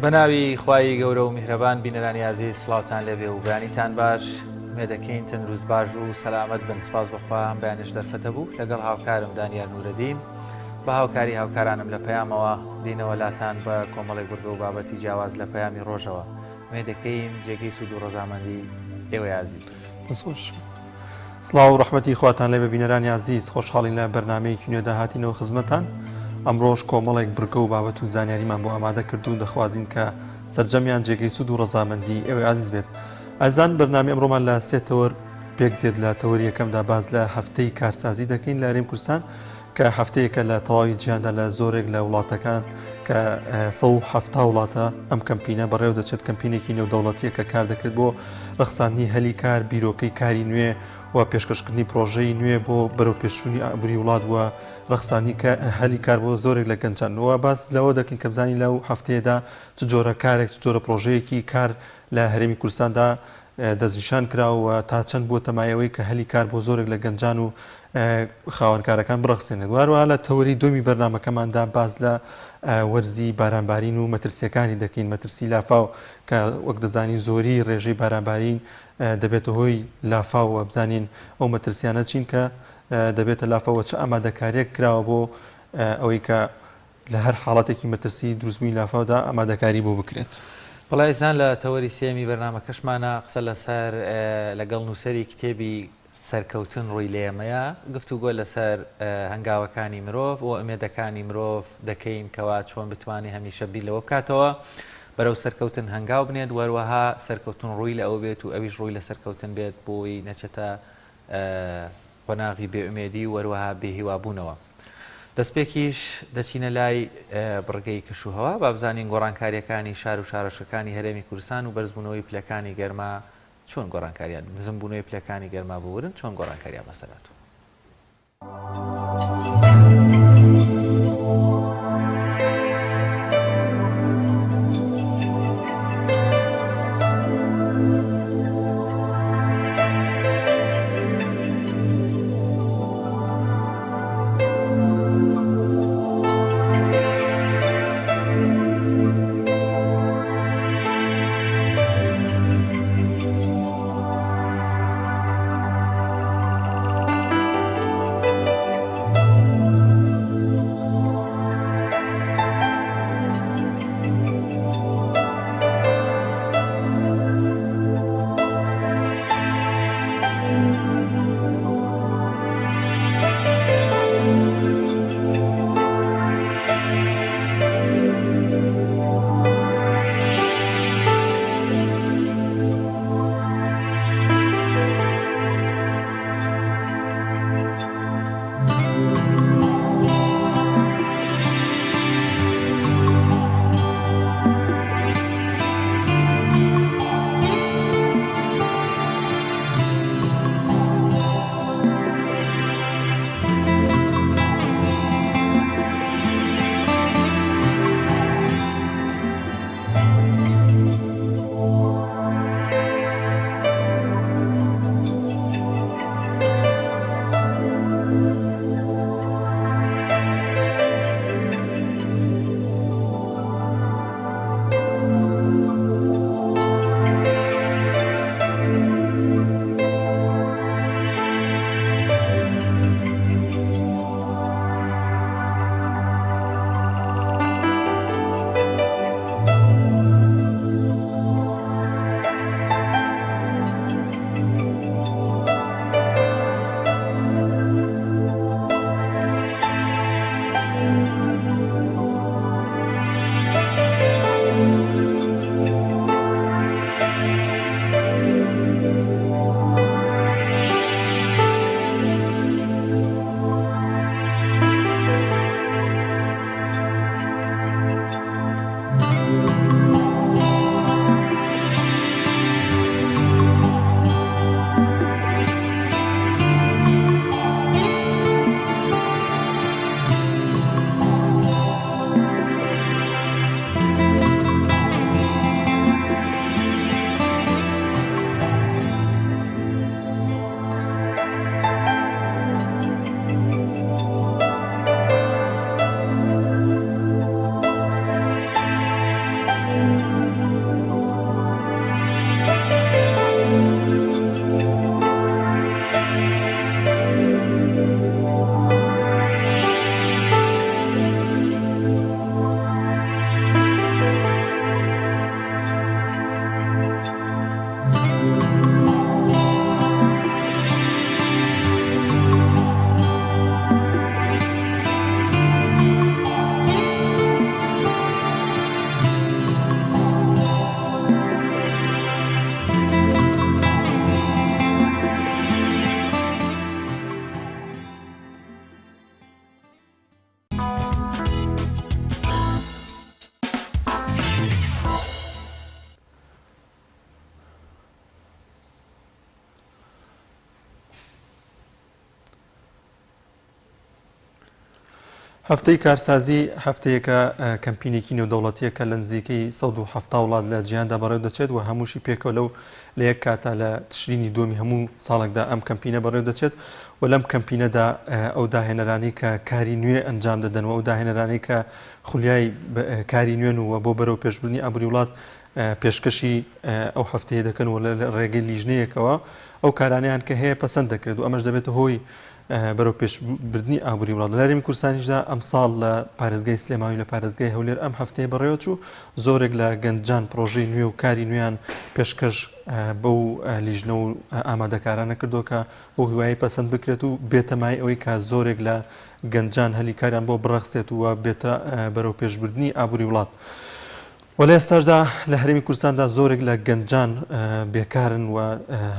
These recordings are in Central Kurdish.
بەناوی خوای گەورە و میهرەبان بینەرانی عەزیز سڵاوتان لێبێ و بەیانیتان باش مێدەکەین تەندروست باش و سەلامەت بن. سپاس بەخوا ئەم بەیانش دەرفەتە بوو لەگەڵ هاوکارم دانیار نورەدین بە هاوکاری هاوکارانم لە پەیامەوە دینەوە لاتان بە کۆمەڵێک بردە و بابەتی جیاواز لە پەیامی ڕۆژەوە مێدەکەین جێگەی سوود و ڕۆژامەندی ئێوەی عەزیز. سڵاو و ڕەحمەتی خواتان لێبێ بینەرانی عەزیز، خۆشحاڵین لە بەرنامەیەکی نوێدا هاتینەوە خزمەتان. ئەمڕۆژ کۆمەڵێک برگە و بابەت و زانیاریمان بۆ ئامادە کردو دەخوازین کە سەرجەمیان جێگەی سوود و ڕەزامەندی ئێوەی عەزیز بێت. ئازان بەرنامەی ئەمڕۆمان لە سێ تەوەر پێک دێت. لە تەوەری یەکەمدا باز لە هەفتەی کارسازی دەکەین لە هەرێمی کوردستان کە هەفتەیەکە لە تەواوی جیهاندا لە زۆرێک لە وڵاتەکان کە 170 وڵاتە ئەم کەمپینە بەڕێوە دەچێت. کەمپینێکی نێودەوڵەتیە کە کار دەکرێت بۆ ڕەخساندنی هەلی کار، بیرۆکەی کاری نوێ و پێشکەشکردنی پرۆژەی نوێ بۆ بەرەو پێشچوونی ئابووری وڵات وە ڕەخسانی هەلی کار بۆ زۆرێک لە گەنجانەوە. باس لەوە دەکەین کە بزانین لەو هەفتەیەدا چ جۆرە کارێک چ جۆرە پرۆژەیەکی کار لە هەرێمی کوردستاندا دەستنیشان کراوە تا چەند بۆ تەمایەوەی کە هەلی کار بۆ زۆرێک لە گەنجان و خاوەنکارەکان بڕەخسێنێت. واروها لە تەوەری دومی بەرنامەکەماندا باز لە وەرزی بارانبارین و مەترسیەکانی دەکەین. مەترسی لافاو کە وەک دەزانی زۆری ڕێژەی بارانبارین دەبێتە هۆی لافاو و بزانین ئەو مەترسیانە چین کە دەبێتە لافاوە چه ئامادەکاریەک کراوە بۆ ئەوەی کە لە هەر حاڵەتێکی مەترسی دروستبوونی لافاودا ئامادەکاری بۆ بکرێت. بەڵایزان لە تەوەری سێمی بەرنامەکەشمانە قسە لەسەر لەگەڵ نووسەری کتێبی سەرکەوتن ڕووی لێمەیە گفتوگۆ لەسەر هەنگاوەکانی مرۆڤ و ئومێدەکانی مرۆڤ دەکەین کەوا چۆن بتوانێت هەمیشە بیر لەوە بکاتەوە بەرەو سەرکەوتن هەنگاو بنێت، وەروەها سەرکەوتن ڕووی لە ئەو بێت و ئەویش ڕووی لە سەرکەوتن بێت بۆی نەچێتە قۆناغی بێئومێدی و وەروەها بێهیوابوونەوە. دەستپێکیش دەچینە لای بڕگەی کشوهەوە با بزانین گۆڕانکاریەکانی شار و شارەشەکانی هەرێمی کوردستان و بەرزبوونەوەی پلەکانی گەرما چۆن گۆڕانکاریان نزمبوونەوەی پلەکانی گەرما بورن چۆن گۆڕانکاریان بەسەراتوە. هەفتەی کارسازی هەفتەیەکە کەمپینێکی نێودەوڵەتیە کە لە نزیکەی 170 وڵات لە جیهاندا بەڕێوە دەچێت و هەمووشی پێکەوە لەو لە یەک کاتا لە تشرینی دومی هەموو ساڵێکدا ئەم کەمپینە بەڕێوە دەچێت و لەم کەمپینەدا ئەو داهێنەرانی کە کاری نوێ ئەنجام دەدەن و ئەو داهێنەرانی کە خولیای کاری نوێن و بۆ بەرەو پێشبردننی ئابووری وڵات پێشکەشی ئەو هەفتەیە دەکەن و لە ڕێگەی لیژنەیەکەوە ئەو کارانیان کە هەیە پەسەند دەکرێت و ئەمەش دەبێتە هۆی بەرەو پێشبردننی ئابووری وڵات لە هەرێمی کوردستانیشدا ئەم ساڵ لە پارێزگای سلێماوی لە پارێزگای هەولێر ئەم هەفتەیە بەڕێوە چوو زۆرێک لە گەنجان پرۆژەی نوێ و کاری نوێیان پێشکەش بەو لیژنە و ئامادەکارانە کردو کە بۆ هیوایی پەسەند بکرێت و بێتەمای ئەوەی کە زۆرێک لە گەنجان هەلی کاریان بۆ بڕەخسێت و بێتە بەرەو پێشبردننی ئابووری وڵات. وە لە ئێستاشدا لە هەرێمی کوردستاندا زۆرێک لە گەنجان بێکارن و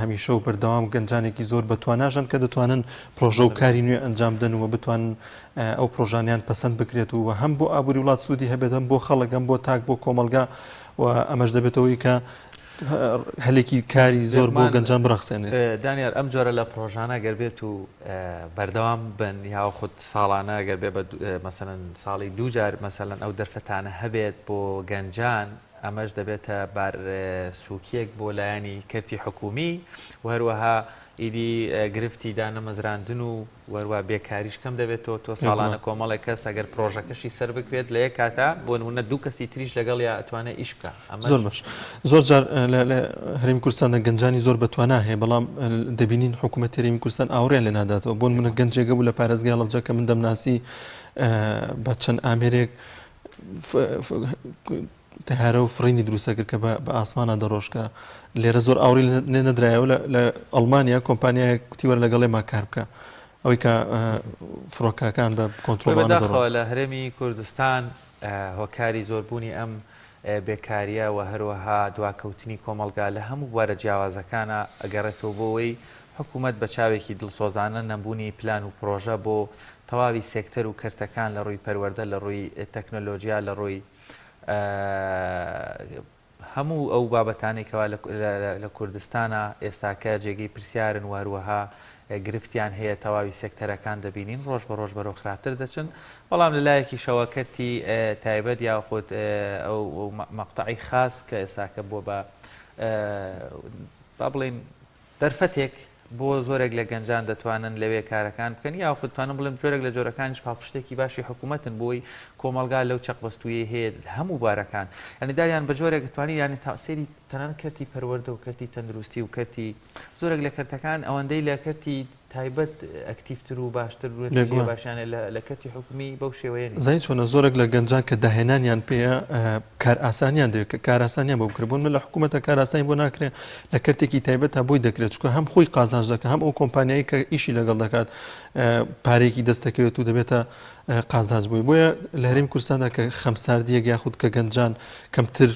هەمیشە و بەردەوام گەنجانێکی زۆر بەتواناژن کە دەتوانن پرۆژە و کاری نوێ ئەنجام بدەن و بتوانن ئەو پرۆژانیان پەسەند بکرێت و هەم بۆ ئابووری وڵات سوودی هەبێت هەم بۆ خەڵک هەم بۆ تاک بۆ کۆمەلگا و ئەمەش دەبێتەوەی کە هەلێکی کاری زۆر بۆ گەنجان بڕەخسێنێت. دانیار ئەم جۆرە لە پرۆژانە گەربێت و بەردەوام بن یا خودت ساڵانە گەربێ بە مەسەرەن ساڵی دووجار مەسەرەن ئەو دەرفەتانە هەبێت بۆ گەنجان ئەمەش دەبێتە بار سوکیەک بۆ لایەنی کەرتی حکومی و هەروەها ئیدی گرفتی دانەمەزراندن و وەروە بێکاریش کەم دەبێتەوە تۆ ساڵانە کۆمەڵێک کەس ئەگەر پرۆژەکەشی سەر بکرێت لە یەک کاتا بۆ نمونە دوو کەسی تریش لەگەڵ یا ئەتوانێت ئیش بکە. زۆر باش زۆر جار لە هەرێمی کوردستاندا گەنجانی زۆر بەتوانا هەیە بەڵام دەبینین حکوومەتی هەرێمی کوردستان ئاوڕێن لێ ناداتەوە بۆ نمونە گەنجێکە بوو لە پارێزگای هەڵەبجە کە من دەمناسی بە چەند ئامێرێک تەهارە و فڕینی دروستە کرد کە بە ئاسمانە دەڕۆژکە لێرە زۆر ئاوری لێ نەدرایەوە لە ئەڵمانیا کۆمپانیای کوتیوەرە لەگەڵێ ما کار بکە ئەوەی کە فڕۆکەکان بە کۆنتڕۆڵ لە هەرێمی کوردستان هۆکاری زۆربوونی ئەم بێکاریە و هەروەها دواکەوتنی کۆمەلگا لە هەموو بوارە جیاوازەکانە ئەگەڕێتەوە بۆەوەی حکوومەت بە چاوێکی دڵسۆزانە نەبوونی پلان و پرۆژە بۆ تەواوی سێکتەر و کەرتەکان لە ڕووی پەروەردە لە ڕووی تەکنۆلۆژیا لە ڕووی هەموو ئەو بابەتانێکەوە لە کوردستانە ئێستاکە جێگەی پرسیارن و هەروەها گرفتیان هەیە تەواوی سێکتەرەکان دەبینین ڕۆژ بە ڕۆژ بەرەو خراپتر دەچن بەڵام لەلایەکی شەوەکەتی تایبەت یاخود ئەو مەقتەعی خاص کە ئێستاکە بۆ با بڵێن دەرفەتێک بۆ زۆرێک لە گەنجان دەتوانن لەوێ کارەکان بکەن یا خودتوانم بڵێم جۆرێک لە جۆرەکانیش پاڵپشتێکی باشی حکوومەتن بۆی کۆمەلگا لەو چەقبەستویە هەیە هەموو بارەکان یعنی داریان بە جۆرێک دەتوانی یعنی تاسیری تەنان کەرتی پەروەردە و کەرتی تەندروستی و کەرتی زۆرێک لە کەرتەکان ئەوەندەی لە کەرتی تایبەت ئەکتیفتر و باشتر باشیانە لە کەرتی حکومی بەو شێوەیە زای چۆنە زۆرێک لە گەنجان کە داهێنانیان پێەیە کار ئاسانیان دەوێت کە کار ئاسانیان بۆ بکربوون لە حکوومەتە کار ئاسانی بۆ ناکرێت لە کەرتێکی تایبەت تا بۆی دەکرێت چکە هەم خۆی قازانج دەکە هەم ئەو کۆمپانیایی کە ئیشی لەگەڵ دەکات پارێکی دەستەکەوێت و دەبێتە قازانج بووی بۆیە لە هەرێمی کوردستاندا کە خەمساردیەک یاخود کە گەنجان کەمتر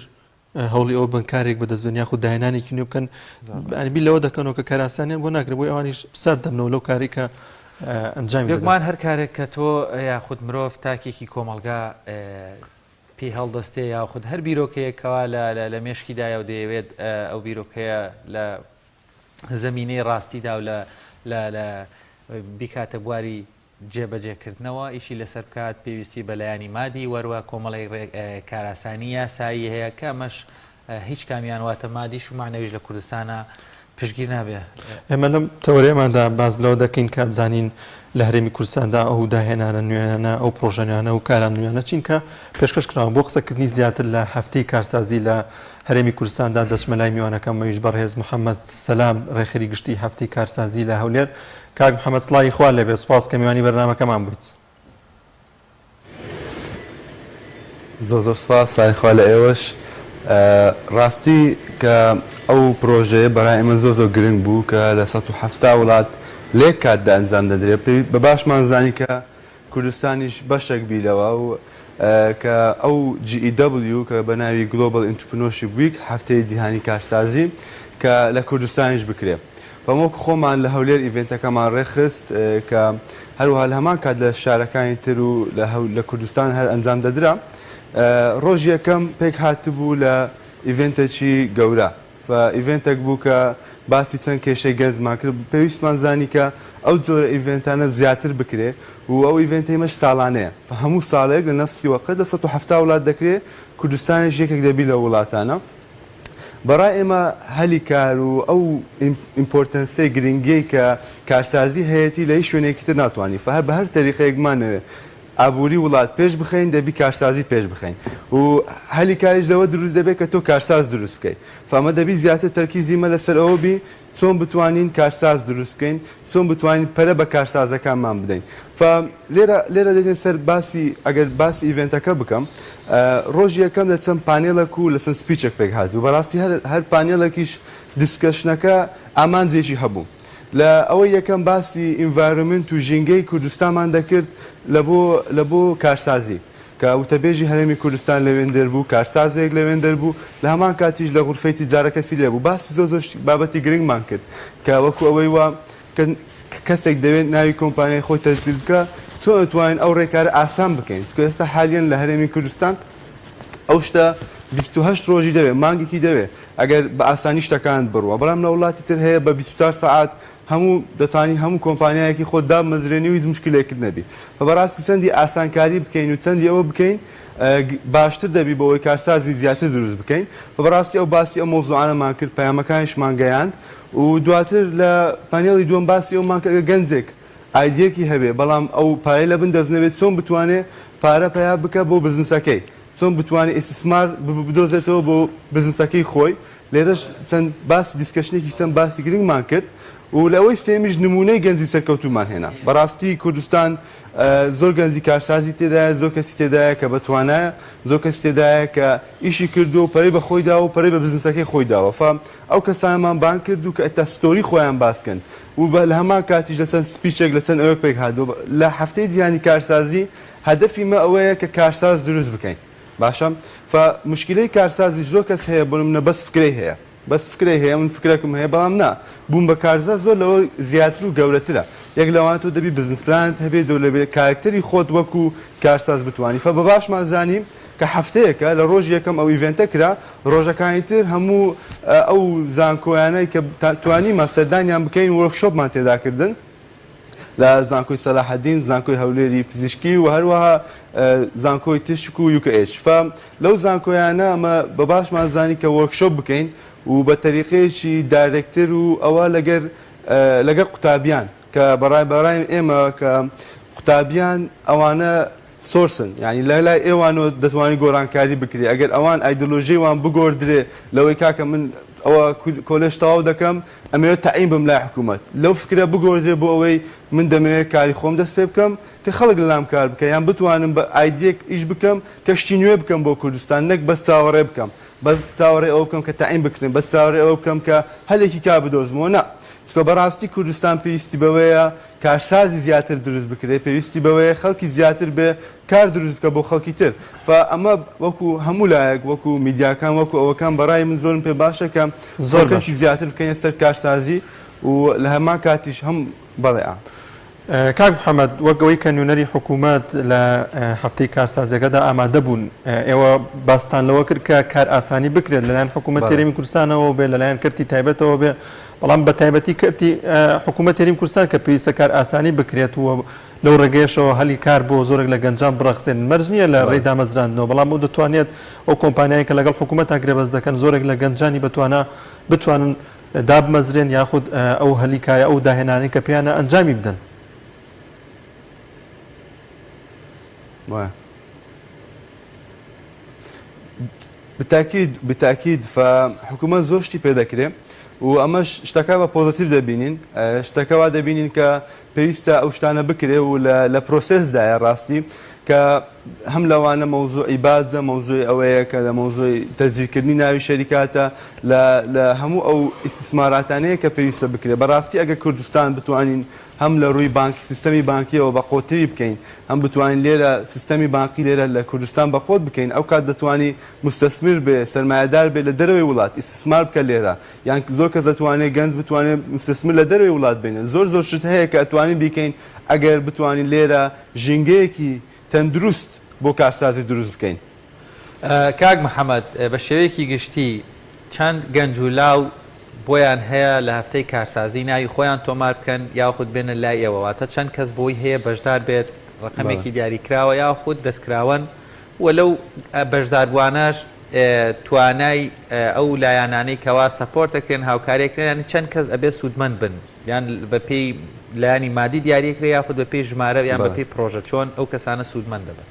هەوڵی ئەو بنکارێک بەدەستبێن یاخود داهێنانێکی نوێ بکەن بی لەوە دەکەنەوە کە کاراسانیان بۆ ناکرێت بۆی ئەوانیش سەر دەبنەوە لەو کاری کە ئەنجامیمان هەر کارێک کە تۆ یاخود مرۆڤ تاکێکی کۆمەلگا پێی هەڵدەستێ یاخود هەر بیرۆکەیەکەوە لە مێشکیدایە و دەیەوێت ئەو بیرۆکەیە لە زەمینەی ڕاستیدا و لە بیکاتە بواری جێبەجێکردنەوە ئیشی لەسەر بکات پێویستی بەلایانی مادی وەروە کۆمەڵی کاراسانی یاسایی هەیە کە ئەمەش هیچ کامیان واتە مادیش و معنەویش لە کوردستانە پشتگیر نابێ. ئێمە لەم تەوەرێماندا باز لەوە دەکەین کە بزانین لە هەرێمی کوردستاندا ئەو داهێنانە نوێنانە ئەو پرۆژەنیانە و کاران نوێنە چینکە پێشکەش کراوە بۆ قسەکردنی زیاتر لە هەفتەی کارسازی لە هەرێمی کوردستاندا دەچمە لای میوانەکەم مەویش بەڕێز محەممەد سەلام ڕێخەری گشتی هەفتەی کارسازی لە هەولێر کاک محەممەد سڵای خوا لەبێت سوپاس کە میوانی بەرنامەکەمان بوویت. زۆر سوپاس سایخوا لە ئێوەش ڕاستی کە ئەو پرۆژەیە بەڕای ئێمە زۆر گرنگ بوو کە لە 170 وڵات لێک کاتدا ئەنجام دەدرێت بە باشمان زانی کە کوردستانیش بەشێک بیرەوە و کە ئەو GEW کە بە ناوی Global Entrepreneurship Week هەفتەی جیهانی کارسازی کە لە کوردستانیش بکرێت بەمەوەکو خۆمان لە هەولێر ئیڤێنتەکەمان ڕێخست کە هەروەها لە هەمان کات لە شارەکانی تر و لە کوردستان هەر ئەنجام دەدرا ڕۆژ یەکەم پێک هاتبوو لە ئیڤێنتێکی گەورە ئیڤنتێک بوو کە باسی چەند کێشەی گەنجمان کرد پێویستمان زانی کە ئەو جۆرە ئیڤنتانە زیاتر بکرێ و ئەو ئیڤنتێمەش ساڵانەیە هەموو ساڵێک لە نەفسی وەقت لە 170 وڵات دەکرێت کوردستانی یەکێک دەبی لە وڵاتانە بەڕای ئێمە هەلی کار و ئەو ئیمپۆرتەنسەی گرنگی کە کارسازی هەیەی لە هیچ شوێنێکی تر ناتوانانی فهر بە هەر تەریقەیەکمانەوێت ئابووری وڵات پێش بخەین دەبی کارسازی پێش بخەین و هەلی کاریش لەوە دروست دەبێت کە تۆ کارساز دروست بکەیت فەمە دەبی زیاتر تەرکیزیمە لەسەر ئەوە بی چۆن بتوانین کارساز دروست بکەین چۆن بتوانین پەرە بە کارسازەکانمان بدەین لێرە دێتێن سەر باسی ئەگەر باسی ئیڤنتەکە بکەم ڕۆژی یەکەم دەچەم پانێڵێک و لەسەر سپیچێک پێک هات و بەڕاستی هەر پانێڵێکیش دیسکەشنەکە ئامانجێکی هەبوو لە ئەوەی یەکەم باسی ئینڤایرۆمنت و ژینگەی کوردستانمان دەکرد لە بۆ کارسازی کە وتەبێژی هەرێمی کوردستان لەوێن دەربوو کارسازێک لەوێن دەربوو لە هەمان کاتیش لە غورفەی تیجارەکەسی لێبوو باسی زۆر بابەتی گرنگمان کرد کە وەکو ئەوەی وە کەسێک دەوێت ناوی کۆمپانیای خۆی تەجدید بکە چۆن دەتوانین ئەو ڕێکارە ئاسان بکەین کە ئێستا حالیان لە هەرێمی کوردستان ئەو شتە 28 ڕۆژی دەوێت مانگێکی دەوێت ئەگەر بە ئاسانی شتەکان بڕوە بەڵام لە وڵاتی تر هەیە بە 24 ساعات هەموو دەتوانین هەموو کۆمپانیایەکی خۆ دامەزرێنی و هیچ مشکلێکت نەبی بەڕاستی چەندی ئاسانکاری بکەین و چەندی ئەوە بکەین باشتر دەبی بەوەی کارسازی زیاتر دروست بکەین بەڕاستی ئەو باسی ئەو مۆزوعانەمان کرد پەیامەکانیشمان گەیاند و دواتر لە پانێڵی دووەم باسی ئەومان کە گەنجێک ئایدیەکی هەبێ بەڵام ئەو پارەی لە بن دەستنەوێت چۆن بتوانێت پارە پیا بکە بۆ بزنسەکەی چۆن بتوانێت ئیسtismار بدۆزێتەوە بۆ بزنسەکەی خۆی لێرەش چەند باسی دیسکەشنێکی چەند باسی گرنگمان کرد و لەوەی سێمیش نمونەی گەنجی سەرکەوتومان هێنا بەڕاستی کوردستان زۆر گەنجی کارسازی تێدایە زۆر کەسی تێدایە کە بەتوانایە زۆر کەس تێدایە کە ئیشی کردو و پەرەی بە خۆی داوە و پەرەی بە بزنسەکەی خۆی داوە ئەو کەسانمان بان کرد و کە ئێتا ستۆری خۆیان باسکەن و لە هەمان کاتیش لەسەر سپیچێک لەسەر ئەوەک پێک هاتووە لە هەفتەی جیهانی کارسازی هەدەفی مە ئەوەیە کە کارساز دروست بکەین باشە مشکلەی کارسازی زۆر کەس هەیە بۆ نمونە بەس فکرەی هەیە بەس فکرەی هەیە من فکرێکم هەیە بەڵام نا بووم بە کارزە زۆر لەوە زیاتر و گەورەترە یەک لەوان تۆ دەبی بزنس پلانت هەبێت دەولەبێت کارکتەری خۆت وەکو کارساز بتوانانی بە باشمان زانیم کە هەفتەیەکە لە ڕۆژ یەکەم ئەو ئیڤنتە کرا ڕۆژەکانی تر هەموو ئەو زانکۆیانەی کە توانیمە سەردانیان بکەین وەرکشۆپمان تێداکردن لە زانکۆی سەلاحەدین زانکۆی هەولێری پزیشکی و هەروەها زانکۆی تشک و UKH لەو زانکۆیانە ئەمە بە باشمان زانی کە وەرکشۆپ بکەین و بە تەریقەیەکی دایرەکتر و ئەوە لەگەر قوتابیان کە بەڕای ئێمە کە قوتابیان ئەوانە سۆرسن یعنی لە لای ئێوانەوە دەتوانانی گۆڕانکاری بکری ئەگەر ئەوان ئایدۆلۆژیوان بگۆڕدرێ لەوەی کاکە من ئەوە کۆلێژ تەواو دەکەم ئەمەوێت تەعین بم لای حکوومەت لەو فکرە بگۆڕدرێ بۆ ئەوەی من دەمەوێت کاری خۆم دەست پێ بکەم کە خەڵک لەلام کار بکە یان بتوانم بە ئایدیەک ئیش بکەم کە شتی نوێ بکەم بۆ کوردستان نەک بەس چاوەڕێ بکەم بەس چاوەڕێ ئەوە بکەم کە تەعین بکرێن بەس چاوەڕێ ئەوە بکەم کە هەلێکی کا بدۆزمەوە نا چکە بەڕاستی کوردستان پێویستی بەوەیە کارسازی زیاتر دروست بکرێت پێویستی بەوەیە خەڵکی زیاتر بێ کار دروست بکە بۆ خەڵکی تر ئەمە وەکو هەموو لایەک وەکو میدیاکان وەکو ئەوەکان بەڕای من زۆرم پێ باشە کە زۆر کەسی زیاتر بکەین سەر کارسازی و لە هەمان کاتیش هەم بەڵێ کاک محەممەد وەگەوەی کە نوێنەری حکوومەت لە هەفتەی کارسازەکەدا ئامادە بوون ئێوە باستان لەوە کرد کە کار ئاسانی بکرێت لەلایەن حکوومەت هەرێمی کوردستانەوە بێ لەلایەن کردی تایبەتەوە بێ بەڵام بە تایبەتی کردی حکوومەت هەرێمی کوردستان کە پێویستە کار ئاسانی بکرێت و لەو ڕێگەیشەوە هەلی کار بۆ زۆرێک لە گەنجان بڕەخسێن مەرج نییە لە ڕێی دامەزراندنەوە بەڵام ئەو دەتوانێت ئەو کۆمپانیایی کە لەگەڵ حکوومەت ئاگرێبەز دەکەن زۆرێک لە گەنجانی بتوانن دابمەزرێن یاخود ئەو هەلیکایە ئەو داهێنانی کە پێیانە ئەنجامی بدەن بتاکید حکوومەت زۆر شتی پێ دەکرێت و ئەمەش شتەکە بە پۆزتیڤ دەبینین شتەکەوا دەبینین کە پێویستە ئەو شتانە بکرێ و لە پرۆسسدایە ڕاستی کە هەم لەوانە مەوزوعی بازە مەوزوعی ئەوەیە کە لە مەوزوعی تەسجیلکردنی ناوی شەریکاتە لە هەموو ئەو ئیسtisماراتانەیە کە پێویستە بکرێت بەڕاستی ئەگە کوردستان بتوانین هەم لە ڕووی بانکی سیستەمی بانکیەوە بە قۆتری بکەین هەم بتوانین لێرە سیستەمی بانکی لێرە لە کوردستان بە خۆت بکەین ئەو کات دەتوانی مستەسمر بێ سەرمایهدار بێ لە دەرەوەی وڵات ئیسtismار بکە لێرە یان زۆر کەس دەتوانێت گەنج بتوانێت مستەسمر لە دەرەوەی وڵات بێنێت زۆر شت هەیە کە ئەتوانین بیکەین ئەگەر بتوانین لێرە ژینگەیەکی تەندروست بۆ کارسازی دروست بکەین کاک محەممەد بە شێوەیەکی گشتی چەند گەنج و لاو بۆیان هەیە لە هەفتەی کارسازی ناوی خۆیان تۆمار بکەن یاخود بێنە لای ئێوەواتە چەند کەس بۆی هەیە بەشدار بێت ڕقمێکی دیاریکراوە یاخود دەستکراون و لەو بەشداربوانەش توانای ئەو لایەنانەی کەوا سەپۆرتەکرێن هاوکاریەکرێن چەند کەس ئەبێ سوودمەند بن یان بە پێی لایانی مادی دیاریکرێ یاخود بە پێی ژمارە یان بە پێی پرۆژە چۆن ئەو کەسانە سوودمەند دەبن.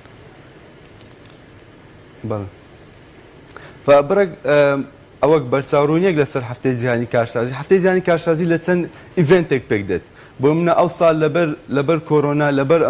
بەڵێ فبرەک ئەوەک بەرچاوڕوونیەک لەسەر هەفتەی جیهانی کارشازی هەفتەی جیهانی کارشازی لە چەند ئیڤنتێک پێک دێت بۆ منە ئەو ساڵ لەبەر کۆرۆنا لەبەر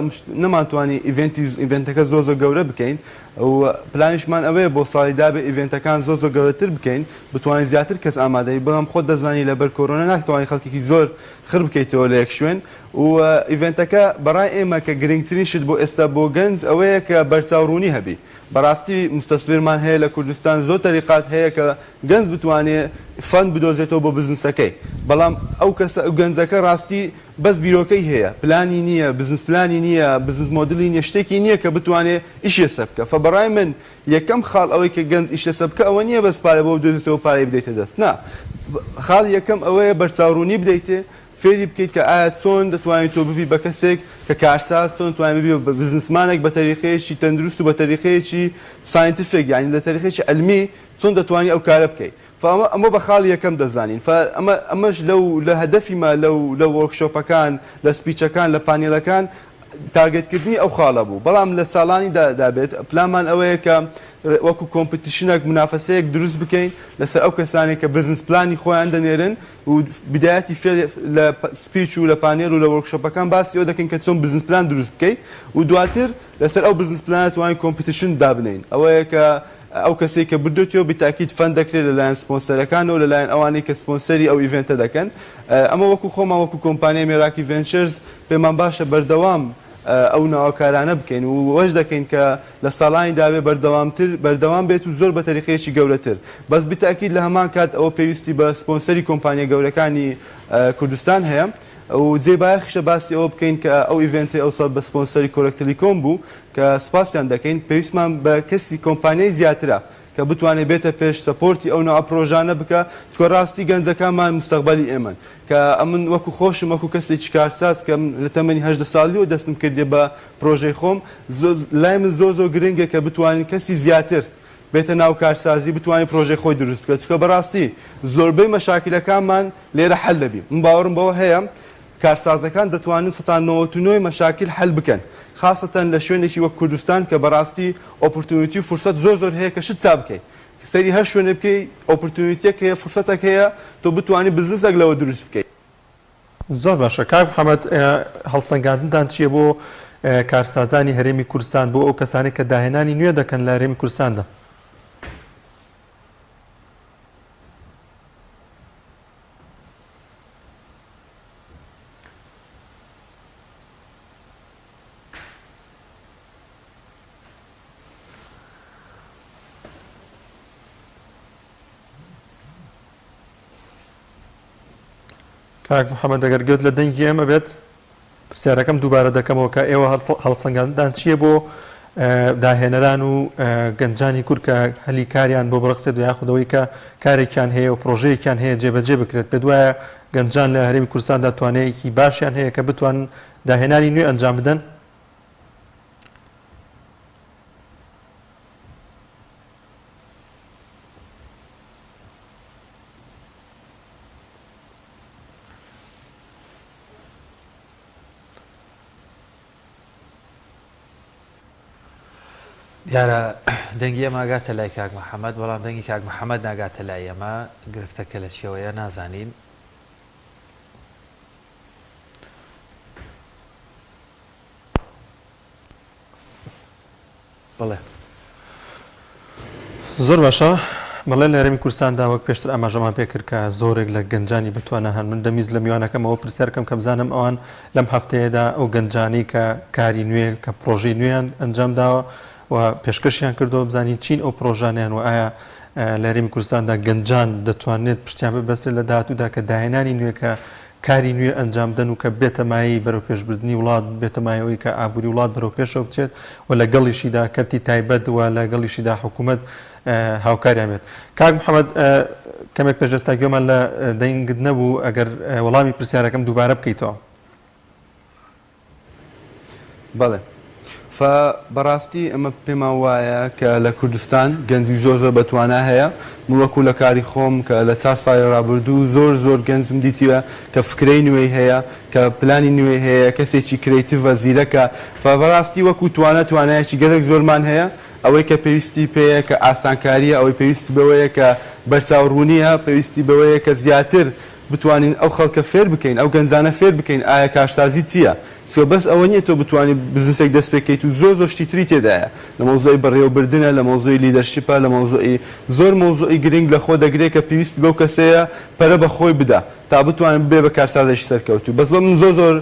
نەماتوانی ئیڤنتەکە زۆر گەورە بکەین و پلانیشمان ئەوەیە بۆ ساڵی دابێ ئیڤنتەکان زۆر گەورەتر بکەین بتوانین زیاتر کەس ئامادەی بەڵام خۆت دەزانی لەبەر کۆرۆنا ناتوانین خەڵکێکی زۆر خڕ بکەیتەوە لە یەک شوێن و ئیڤنتەکە بەڕای ئێمە کە گرنگترین شت بۆ ئێستا بۆ گەنج ئەوەیە کە بەرچاوڕوونی هەبی بەڕاستی مستەسبیرمان هەیە لە کوردستان زۆر تەریقات هەیە کە گەنج بتوانێت فەند بدۆزێتەوە بۆ بزنسەکەی بەڵام ئەو کەسە ئەو گەنجەکە ڕاستی بەس بیرۆکەی هەیە پلانی نییە بزنس پلانی نییە بزنس مۆدلی نییە شتێکی نییە کە بتوانێت ئیشێ سەبکە فبەڕای من یەکەم خاڵ ئەوەی کە گەنج ئیشە سەبکە ئەوە نییە بەس پارە بۆ بدۆزێتەوە پارەی بدەیتە دەست نا خاڵ یەکەم ئەوەیە بەرچاوڕوونی بدەیتێ فێری بکەیت کە ئایا چۆن دەتوانیت تۆ ببی بە کەسێک کە کارساز چۆن توانێت ببی بە بزنسمانێک بە تەریقەیەکی تەندروست و بە تەریقەیەکی ساینتیفیک یعنی لە تەریقەیەکی ئەلمی چۆن دەتوانیت ئەو کارە بکەیت ئەمە بە خاڵ یەکەم دەزانین ئەمەش لە هەدەفیمە لە وەرکشۆپەکان لە سپیچەکان لە پانێلەکان تارگێتکردنی ئەو خاڵە بوو بەڵام لە ساڵانی دابێت پلانمان ئەوەیە کە وەکو کۆمپیتیشنێک منافەسەیەک دروست بکەین لەسەر ئەو کەسانێک کە بزنس پلانی خۆیان دەنێرن و بدایەتی لە سپیچ و لە پانێل و لە وەرکشۆپەکان باسی ئەوە دەکەین کە چۆن بزنس پلان دروست بکەیت و دواتر لەسەر ئەو بزنس پلانە توانین کۆمپیتیشن دابنین ئەوەیە کە ئەو کەسێک کە بردوێتەوە بتاکیید فەند دەکرێت لەلایەن سپۆنسەرەکانەوە لەلایەن ئەوانەی کە سپۆنسەری ئەو ئیڤنتە دەکەن ئەمە وەکو خۆمان وەکو کۆمپانیای مێراکی ڤێنچرز پێمان باشە بەردەوام ئەو ناوکارانە بکەین و وەش دەکەین کە لە ساڵانی داوێ بەردەوام بێت و زۆر بە تەریقەیەکی گەورەتر بەس بتاکیید لە هەمان کات ئەوە پێویستی بە سپۆنسەری کۆمپانیا گەورەکانی کوردستان هەیە و جێبایەخشە باسی ئەوە بکەین کە ئەو ئیڤنتی ئەو ساڵ بە سپۆنسەری کۆرەکتەلیکۆم بوو کە سپاسیان دەکەین پێویستمان بە کەسی کۆمپانیای زیاترە کە بتوانێت بێتە پێش سەپۆرتی ئەو ناو پرۆژانە بکە چکۆ ڕاستی گەنجەکانمان مستەقبەلی ئێمن کە ئەمن وەکو خۆشم وەکو کەسێکی کارساز کە لە تەمەنی 18 ساڵی و دەستم کردێ بە پرۆژەی خۆم لای من زۆر گرنگە کە بتوانین کەسی زیاتر بێتە ناو کارسازی بتوانین پرۆژەی خۆی دروست بکات چکە بەڕاستی زۆربەی مەشاکلەکانمان لێرە حەل دەبی من باوەڕم بەوە هەیە کارسازەکان دەتوانن 99 مەشاکل حەل بکەن خاصەتەن لە شوێنێکی وەک کوردستان کە بەڕاستی ئۆپۆرتونیتی و فرسەت زۆر هەیە کە شت چاپ بکەیت سەری هەر شوێنە بکەی ئۆپۆرتونیتێک هەیە فرسەتێک هەیە تۆ بتوانانی بزنسێک لەوە دروست بکەیت زۆر باشە کاک محەممەد هەڵسەنگاندنتان چییە بۆ کارسازانی هەرێمی کوردستان بۆ ئەو کەسانی کە داهێنانی نوێ دەکەن لە هەرێمی کوردستاندا کاک محەممەد ئەگەر گوێت لە دەنگی ئێمە بێت پرسیارەکەم دووبارە دەکەمەوە کە ئێوە هەڵسەنگاندان چییە بۆ داهێنەران و گەنجانی کورد کە هەلی کاریان بۆ بڕخسێت و یاخودەوەی کە کارێکیان هەیە و پرۆژەیەکیان هەیە جێبەجێ بکرێت پێ دوایە گەنجان لە هەرێمی کوردستاندا توانەیەکی باشیان هەیە کە بتوان داهێنانی نوێ ئەنجام بدەن دیارە دەنگی ئەمە ئاگاتە لای کاک محەممەد بەڵام دەنگی کاک محەممەد ناگاتە لای ئێمە گرفتەکە لە چێوەیە نازانین بڵێ زۆر باشە بەڵێ لە هەرێمی کوردستاندا وەک پێشتر ئاماژەمان پێکرد کە زۆرێک لە گەنجانی بتوانە هەن من دەمیز لە میوانەکەمەوە پرسیارکەم کە بزانم ئەوان لەم هەفتەیەدا ئەو گەنجانی کە کاری نوێ کە پرۆژەی نوێیان ئەنجام داوە و پێشکەشیان کردەوە بزانین چین ئەو پرۆژانیان و ئایا لە هەرێمی کوردستاندا گەنجان دەتوانێت پشتیان ببەستێت لە داهاتوودا کە داهێنانی نوێ کە کاری نوێ ئەنجام دەن و کە بێتەمایی بەرەو پێشبردننی وڵات بێتەمایەوەی کە ئابووری وڵات بەرەو پێشەوە بچێت و لە گەڵیشیدا کەرتی تایبەت وە لە گەڵیشیدا حکوومەت هاوکاریان بێت. کاک محەممەد کەمێک پێشدەستاگوێمان لە دەنگت نەبوو ئەگەر وەڵامی پرسیارەکەم دووبارە بکەیتەوە. بەڵێ بەڕاستی ئەمە پێمان وایە کە لە کوردستان گەنجی زۆر بەتوانە هەیە وەکو لە کاری خۆم کە لە 4 ساڵی ڕابردوو زۆر گەنجم دیتیوە کە فکرەی نوێی هەیە کە پلانی نوێی هەیە کەسێکی کرێتیڤە زیرەکە بەڕاستی وەکو توانایەکی گەلێک زۆرمان هەیە ئەوەی کە پێویستی پێەیە کە ئاسانکاریە ئەوەی پێویستی بەوەیە کە بەرچاوڕوونیە پێویستی بەوەیە کە زیاتر بتوانین ئەو خەڵکە فێر بکەین ئەو گەنجانە فێر بکەین ئایا کارسازی چییە؟ بەس ئەوە نییە تۆ بتوانانی بزنسێک دەست پێکەیت و زۆر شتی تری تێدایە لە مۆزۆی بەڕێوەبردنە لە مۆزۆی لیدەرشیپە لە مۆزۆی زۆر مۆزۆی گرنگ لە خۆ دەگرێت کە پێویستی بەو کەسەیە پەرە بە خۆی بدا تا بتوانین بێ بە کارسازێکی سەرکەوتو بەس بە من زۆر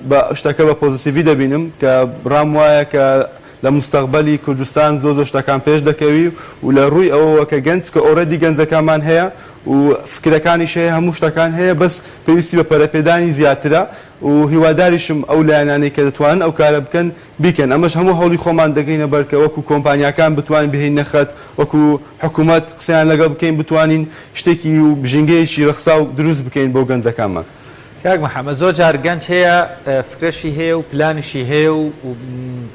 بە شتەکە بە پۆزیتیڤی دەبینم کە بڕام وایە کە لە مستەقبەلی کوردستان زۆر شتەکان پێش دەکەوی و لە ڕووی ئەوەوە کە گەنج کە ئۆرەدی گەنجەکانمان هەیە و فکرەکانیش هەیە هەموو شتەکان هەیە بەس پێویستی بە پەرەپێدانی زیاترە و هیواداریشم ئەو لایەنانەی کە دەتوانن ئەو کارە بکەن بیکەن ئەمەش هەموو هەوڵی خۆمان دەگەینە بەرکە وەکو کۆمپانیاکان بتوانین بهێن نەخەت وەکو حکوومەت قسەیان لەگەڵ بکەین بتوانین شتێکی و بژینگەیەکی رەخسا و دروست بکەین بۆ گەنجەکانمان. کاک محەممەد زۆر جار گەنج هەیە فکرەشی هەیە و پلانیشی هەیە و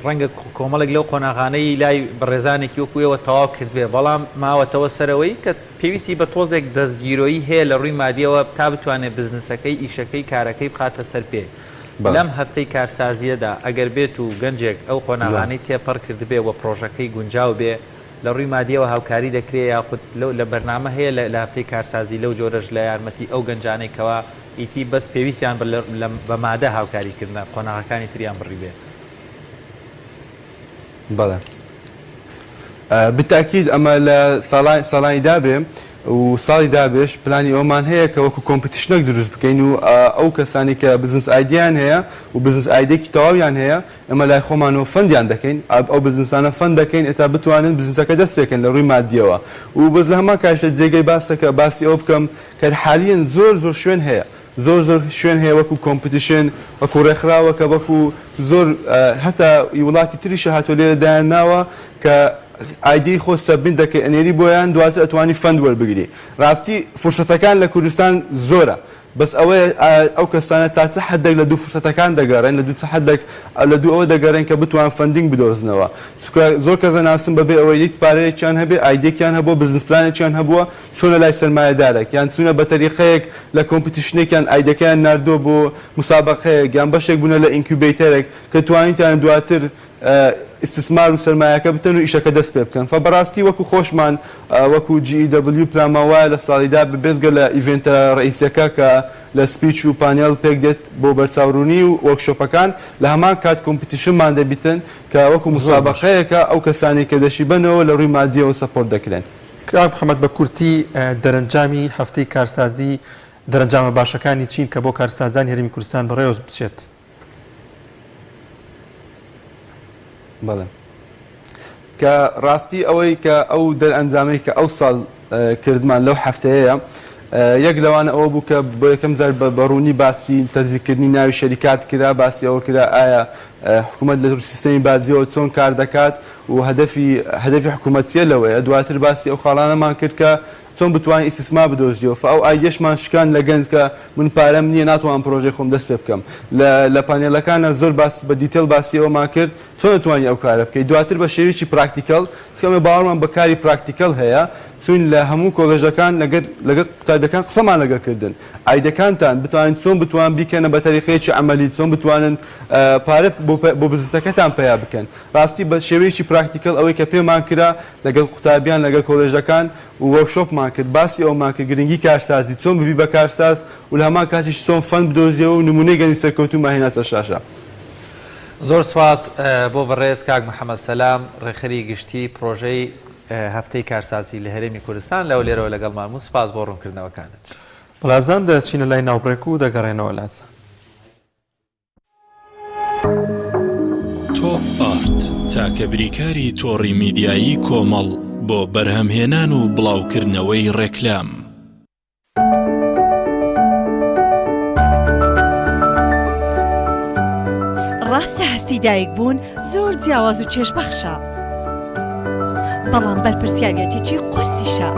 ڕەنگە کۆمەڵێک لەو قۆناغانەی لای بەڕێزانێکی وەکوەوە تەواو کردوێ بەڵام ماوەتەوە سەرەوەی کە پێویستی بە تۆزێک دەستگیرۆیی هەیە لە ڕووی مادیەوە تا بتوانێت بزنسەکەی ئیشەکەی کارەکەی بخاتە سەر پێ لەم هەفتەی کارسازیەدا ئەگەر بێت و گەنجێک ئەو قۆناغانەی تێپەڕ کردبێ و پرۆژەکەی گونجاو بێ لە ڕووی مادیەوە هاوکاری دەکرێت یاخود لە بەرنامە هەیە لە هەفتەی کارسازی لەو جۆرەش لە یارمەتی ئەو گەنجانێکەوە ئیتی بەس پێویستیان بە مادە هاوکاریکردن قۆناغەکانی تریان بڕی بێ. بەڵێ بتاکید ئەمە لە ساڵانی دابێ و ساڵی دابێش پلانی ئەومان هەیە کە وەکو کۆمپیتیشنێک دروست بکەین و ئەو کەسانی کە بزنس ئایدیان هەیە و بزنس ئایدێکی تەواویان هەیە ئەمە لای خۆمانەوە فەندیان دەکەین ئەو بزنسانە فەند دەکەین ئێتا بتوانن بزنسەکە دەست پێکەن لە ڕووی مادیەوە و بەس لە هەمان کاتژە جێگەی باسەکە باسی ئەو بکەم کە حالیان زۆر شوێن هەیە زۆر شوێن هەیە وەکو کۆمپیتیشن وەکو ڕێکخراوە کە وەکو زۆر هەتا وڵاتی تریشە هاتۆ لێرە دایانناوە کە ئایدی خۆ سەبین دەکەی ئەنێری بۆیان دواتر ئەتوانی فەند وەربگری ڕاستی فرسەتەکان لە کوردستان زۆرە بەس ئەوەیە ئەو کەسانە تا چه حدێک لە دوو فرسەتەکان دەگەڕێن لە دوو حدێک لە دوو ئەوە دەگەڕێن کە بتوان فەندینگ بدۆزنەوە زۆر کەس ناسم بەبێ ئەوەی هیچ پارەیەکیان هەبێ ئایدێکیان هەبووە بزنس پلانێکیان هەبووە چۆنە لای سەرمایەدارێک یان چونە بە تەریقەیەک لە کۆمپیتیشنێکیان ئایدەکەیان ناردووە بۆ مسابقەیەک یان بەشێک بوونە لە ئینکیوبیتەرێک کە توانیتیان دواتر استثمار و سەرمایەکە بتەن و ئیشەکە دەست پێ بکەن بەڕاستی وەکو خۆشمان وەکو GEW پلانماوایە لە ساڵیدا بێزگە لە ئیڤنتە ڕئیسەکە کە لە سپیچ و پانێڵ پێک دێت بۆ بەرچاوڕوونی و وەرکشۆپەکان لە هەمان کات کۆمپیتیشنمان دەبیتن کە وەکو مسابقەیەکە ئەو کەسانی کە دەشی بنەوە لە ڕووی مادیەوە سەپۆرت دەکرێن. کاک محەممەد بە کورتی دەرەنجامی هەفتەی کارسازی دەرەنجامە باشەکانی چین کە بۆ کارسازانی هەرێمی کوردستان بەڕێوە بچێت. بەڵێ کە ڕاستی ئەوەی کە ئەو دەرئەنجامەی کە ئەو ساڵ کردمان لەو هەفتەیە یەک لەوانە ئەوە بوو کە بۆ یەکەم جار بەڕوونی باسی تەزیکردنی ناوی شەریکات کرا باسی ئەوە کرا ئایا حکوومەت لە سیستەمی بازیەوە چۆن کار دەکات و هەدەفی حکوومەتیە لەوەیە دواتر باسی ئەو خاڵانەمان کرد کە چۆن بتوانین ئیسیسما بدۆزیەوە ئەو ئایدێشمان شکان لە گەنج کە من پارەم نییە ناتوان پرۆژەی خۆم دەست پێ بکەم لە پانێلەکانە زۆر بە دیتێل باسی ئەومان کرد چۆن دەتوانانی ئەو کارە بکەیت دواتر بە شێوەیەکی پراکتیکەڵ چکەمە باوەڕمان بە کاری پراکتیکەڵ هەیە چون لە هەموو کۆلێژەکان لەگەڵ قوتابیەکان قسەمان لەگەکردن ئایدەکانتان بتوانین چۆن بتوان بیکەنە بە تەریقەیەکی عەمەلی چۆن بتوانن پارە بۆ بزنسەکەتان پیا بکەن ڕاستی بە شێوەیەکی پراکتیکەڵ ئەوەی کە پێمان کرا لەگەڵ قوتابیان لەگەڵ کۆلێژەکان و وەرکشۆپمان کرد باسی ئەومان کرد گرنگی کارسازی چۆن ببی بە کارساز و لە هەمان کاتیش چۆن فەند بدۆزیەوە و نمونەی گەنجی سەرکەوتومان هێنا سەر شاشە. زۆر سواز بۆ بەڕێز کاک محەممەد سەلام ڕێخەری گشتی پرۆژەی هەفتەی کارسازی لە هەرێمی کوردستان لەو لێرەوە لەگەڵمان و سپاس بۆ ڕوونکردنەوەکانت. بەڵازان دەچینە لای ناوبڕێک و دەگەڕێنەوە لاچە. تۆپ ئارت تاکە بریکاری تۆڕی میدیایی کۆمەڵ بۆ بەرهەمهێنان و بڵاوکردنەوەی ڕێکلام. ڕاستە هەستی دایک بوون زۆر جیاواز و چێژبەخشە. بەڵام بەرپرسیارەتێکی قورسیشە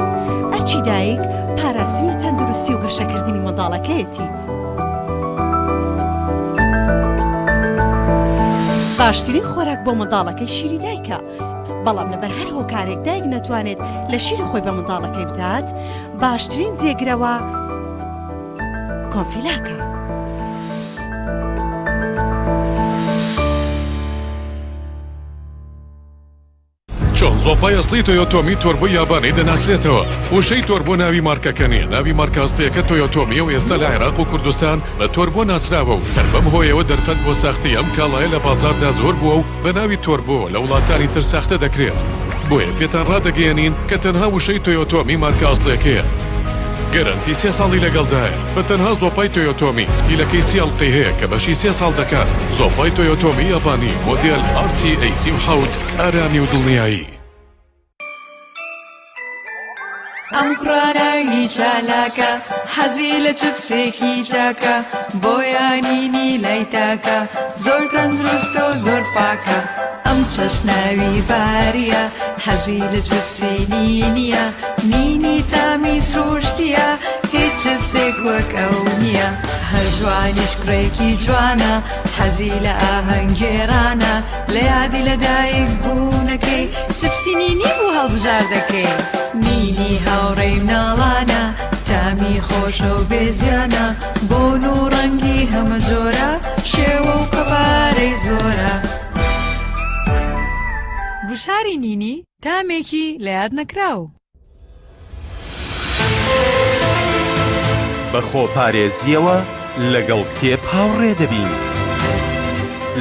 ئەرچی دایک پاراستنی تەندروستی و گەشەکردنی منداڵەکەیەتی. باشترین خۆراک بۆ منداڵەکەی شیری دایکە، بەڵام لەبەر هەر هۆکارێک دایک نەتوانێت لە شیری خۆی بە منداڵەکەی بدات، باشترین جێگرەوە کۆنفیلاکە. چۆن زۆپای ئەسڵی تۆیۆتۆمی تۆربۆ یابانەی دەناسرێتەوە. وشەی تۆربۆ ناوی مارکەکە نیە، ناوی مارکە ئەسڵیەکە تۆیۆتۆمیە و ئێستا لە عێراق و کوردستان بە تۆربۆ ناسراوە و هەر بەم هۆیەوە دەرفەت بۆ ساختی ئەم کاڵایە لە بازاردا زۆر بووە و بە ناوی تۆربۆ لە وڵاتانی تر ساختە دەکرێت. بۆیە پێتان ڕادەگەیەنین کە تەنها وشەی تۆیۆتۆمی مارکە ئەسڵیەکەیە. گەرانتی 3 ساڵی لەگەڵدایە. بە تەنها زۆپای تۆیۆتۆمی فتیلەکەی سیاڵقی هەیە کە بەشی 3 ساڵ دەکات. زۆپای تۆیۆتۆمی یابانی مۆدێل RCA37 ئارامی و دڵنیایی. ئەم کوڕاناوی چالاکە حەزی لە چپسێکی چاکە بۆیانینی لای تاکە زۆر تەندروستە و زۆر پاکە. ئەم چەشناوی باریە حەزی لە چپسی نینیە نینی تامی سروشتیە هیچ چپسێک وەک ئەو نییە. هەژوانیش کوڕێکی جوانە حەزی لە ئاهەنگێرانە لە یادی لەدایک بوونەکەی چپسی نینی بوو هەڵبژار دەکەی. نینی هاوڕێی مناڵانە تامی خۆشە و بێزیانە بۆن و ڕەنگی هەمە جۆرە شێوە و قەبارەی زۆرە. گوشاری نینی تامێکی لە یاد نەکراو. بە خۆپارێزیەوە لەگەڵ کتێب هاوڕێ دەبین.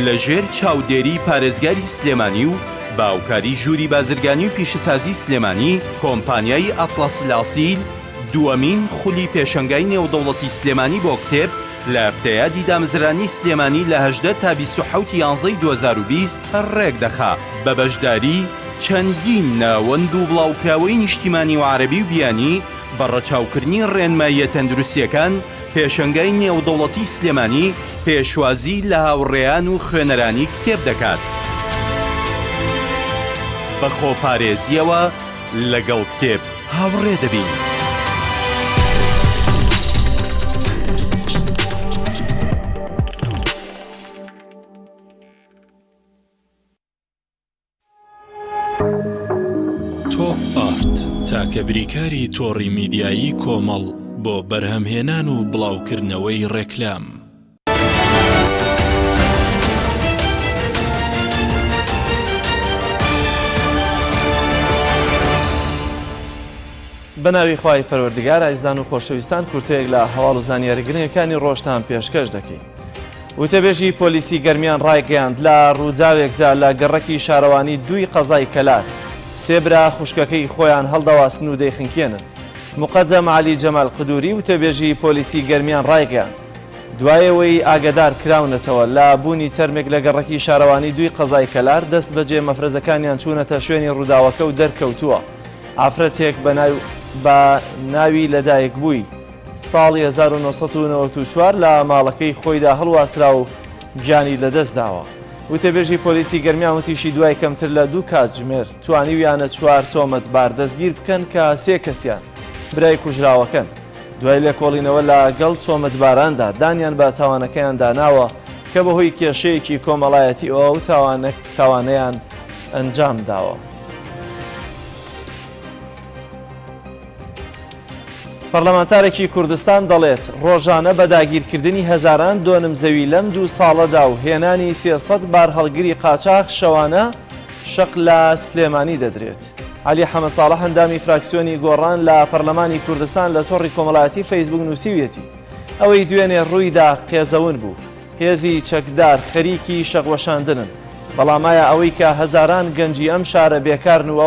لەژێر چاودێری پارێزگاری سلێمانی و باوکاری ژووری بازرگانی و پیشەسازی سلێمانی کۆمپانیای ئەتڵەس لاسیل دووەمین خولی پێشەنگای نێودەوڵەتی سلێمانی بۆ کتێب لە هەفتەیادی دامزرانی سلێمانی لە 18 تا 27 یانزەی 2020 ڕێک دەخا بە بەشداری چەندین ناوەند و بڵاوکراوەی نیشتیمانی و عەرەبی و بیانی بە ڕەچاوکردنی ڕێنماییە تەندروستیەکان پێشەنگای نێودەوڵەتی سلێمانی پێشوازی لە هاوڕێیان و خوێنەرانی کتێب دەکات. بە خۆپارێزیەوە لەگەڵ کتێب هاوڕێ دەبین. تۆپ ئارت تاکە بریکاری تۆڕی میدیایی کۆمەڵ بۆ بەرهەمهێنان و بڵاوکردنەوەی ڕێکلام. بەناوی خوای پەروەردگار ئازیزان و خۆشەویستان کورتەیەک لە هەواڵ و زانیاری گرنگەکانی ڕۆژتان پێشکەش دەکەین. وتەبێژی پۆلیسی گەرمیان ڕایگەیاند لە ڕووداوێکدا لە گەڕەکی شارەوانی 2 قەزای کەلار 3 برا خوشکەکەی خۆیان هەڵدەواسن و دەیخنکێنن. مقەدەم عەلی جەمال قدووری وتەبێژی پۆلیسی گەرمیان ڕایگەیاند دوایەوەی ئاگادار کراونەتەوە لە بوونی تەرمێک لە گەڕەکی شارەوانی 2 قەزای کەلار دەست بەجێ مەفرەزەکانیان چوونەتە شوێنی ڕووداوەکە و دەرکەوتووە. ئافرەتێک بە ناوی لەدایک بووی ساڵی 1994 لە ماڵەکەی خۆیدا هەڵواسرا و گیانی لەدەست داوە. وتەبێژی پۆلیسی گەرمیان وتیشی دوای کەمتر لە 2 کاتژمێر توانیویانە 4 تۆمەتبار دەستگیر بکەن کە 3 کەسیان برای کوژراوەکەن. دوای لێکۆڵینەوە لەگەڵ تۆمەتباراندا دانیان بە تاوانەکەیان داناوە کە بەهۆی کێشەیەکی کۆمەڵایەتی ئەو تاوانەیان ئەنجام داوە. پەرلەمانتارێکی کوردستان دەڵێت ڕۆژانە بە داگیرکردنی هەزاران دۆنم زەوی لەم 2 ساڵەدا و هێنانی 300 بار هەڵگری قاچاق شەوانە شەق لە سلێمانی دەدرێت. عەلی حەمەساڵح هەندامی فراکسیۆنی گۆڕان لە پەرلەمانی کوردستان لە تۆڕی کۆمەڵایەتی فەیسبوک نووسیویەتی ئەوەی دوێنێ ڕوویدا قێزەون بوو هێزی چەکدار خەریکی شەقوەشاندنن، بەڵامایە ئەوەی کە هەزاران گەنجی ئەم شارە بێکارن و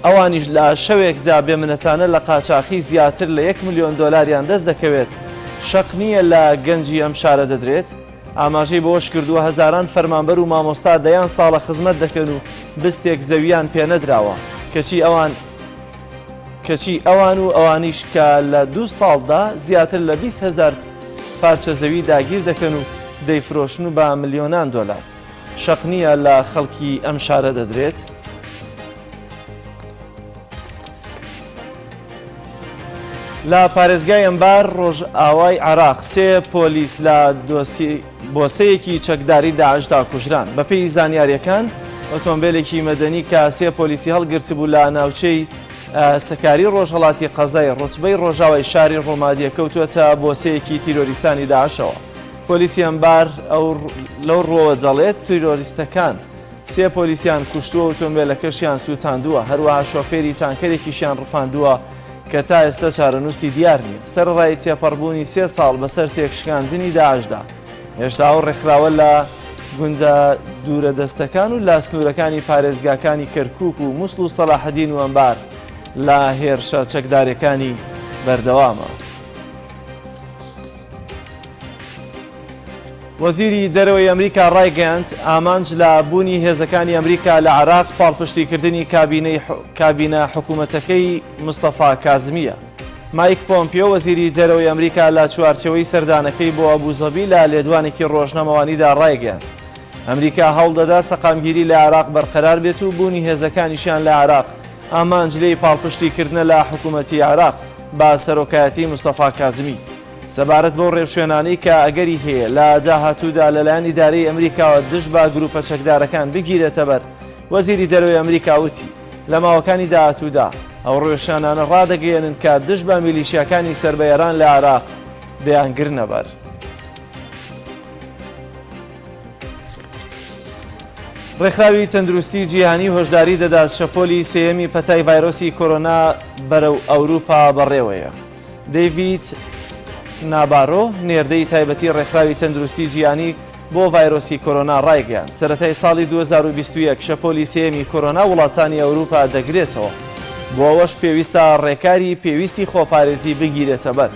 ئەوانیش لە شەوێکدا بێمنەتانە لە قاچاقی زیاتر لە 1 ملیۆن دۆلاریان دەست دەکەوێت شەق نییە لە گەنجی ئەم شارە دەدرێت. ئاماژەی بۆش کردووە هەزاران فەرمانبەر و مامۆستا دەیان ساڵە خزمەت دەکەن و بستێک زەویان پێنەدراوە کەچی ئەوان و ئەوانیش کە لە 2 ساڵدا زیاتر لە 20,000 پارچە زەوی داگیر دەکەن و دەیفرۆشن و بە ملیۆنان دۆلار. شەق نییە لە خەڵکی ئەم شارە دەدرێت. لە پارێزگای ئەمبار ڕۆژئاوای عێراق 3 پۆلیس لە بۆسەیەکی چەکداری داعشدا کوژران. بەپێی زانیاریەکان ئۆتۆمبیلێکی مەدەنی کە 3 پۆلیسی هەڵگرت بوو لە ناوچەی سەکاری ڕۆژهەڵاتی قەزای ڕوتبەی ڕۆژاوای شاری ڕۆمادیە کەوتووەتە بۆسەیەکی تیرۆریستانی داعشەوە. پۆلیسی ئەمبار لەو ڕۆوە دەڵێت تیرۆریستەکان 3 پۆلیسیان کوشتووە ئۆتۆمبیلەکەشیان سووتاندووە، هەروەها شۆفێری تانکەرێکیشیان ڕفاندووە کە تا ئێستا چارەنووسی دیار نییە. سەرڕای تێپەڕبوونی 3 ساڵ بەسەر تێکشکاندنی داعشدا هێشتا ئەو ڕێکخراوە لە گوندە دوورە دەستەکان و لا سنوورەکانی پارێزگاکانی کەرکووک و مووسڵ و سەلاحەدین و ئەمبار لە هێرشە چەکدارەکانی بەردەوامە. وەزیری دەرەوەی ئەمریکا ڕایگەیاند ئامانج لە بوونی هێزەکانی ئەمریکا لە عێراق پاڵپشتیکردنی کابینە حکوومەتەکەی مستەفا کازمیە. مایک پۆمپیۆ وەزیری دەرەوەی ئەمریکا لە چوارچەوەی سەردانەکەی بۆ ئەبوزەبی لە لێدوانێکی ڕۆژنامەوانیدا ڕایگەیاند ئەمریکا هەوڵ دەدات سەقامگیری لە عێراق بەرقەرار بێت و بوونی هێزەکانیشیان لە عێراق ئامانج لێی پاڵپشتیکردنە لە حکوومەتی عێراق با سەرۆکایەتی مستەفا کازمی. سەبارەت بۆ ڕێوشوێنانەی کە ئەگەری هەیە لە داهاتوودا لەلایەن ئیدارەی ئەمریکاوە دژ بە گروپە چەکدارەکان بگیرێتە بەر، وەزیری دەرەوەی ئەمریکا وتی لە ماوەکانی داهاتوودا ئەو ڕێوشانانە ڕادەگەیەنن کە دژ بە میلیشیاکانی سربەیەران لە عێراق دەیانگرنە بەر. ڕێکخراوی تەندروستی جیهانی هۆشداری دەدات شەپۆلی سێیەمی پەتای ڤایرۆسی کۆرۆنا بەرەو ئەوروپا بەڕێوەیە. دەیڤید نابارۆ نێردەی تایبەتی ڕێکخراوی تەندروستی جیهانی بۆ ڤایرۆسی کۆرۆنا ڕایگەیاند سەرەتای ساڵی 2021 شەپۆلی سێیەمی کۆرۆنا وڵاتانی ئەوروپا دەگرێتەوە، بۆ ئەوەش پێویستە ڕێکاری پێویستی خۆپارێزی بگیرێتە بەر.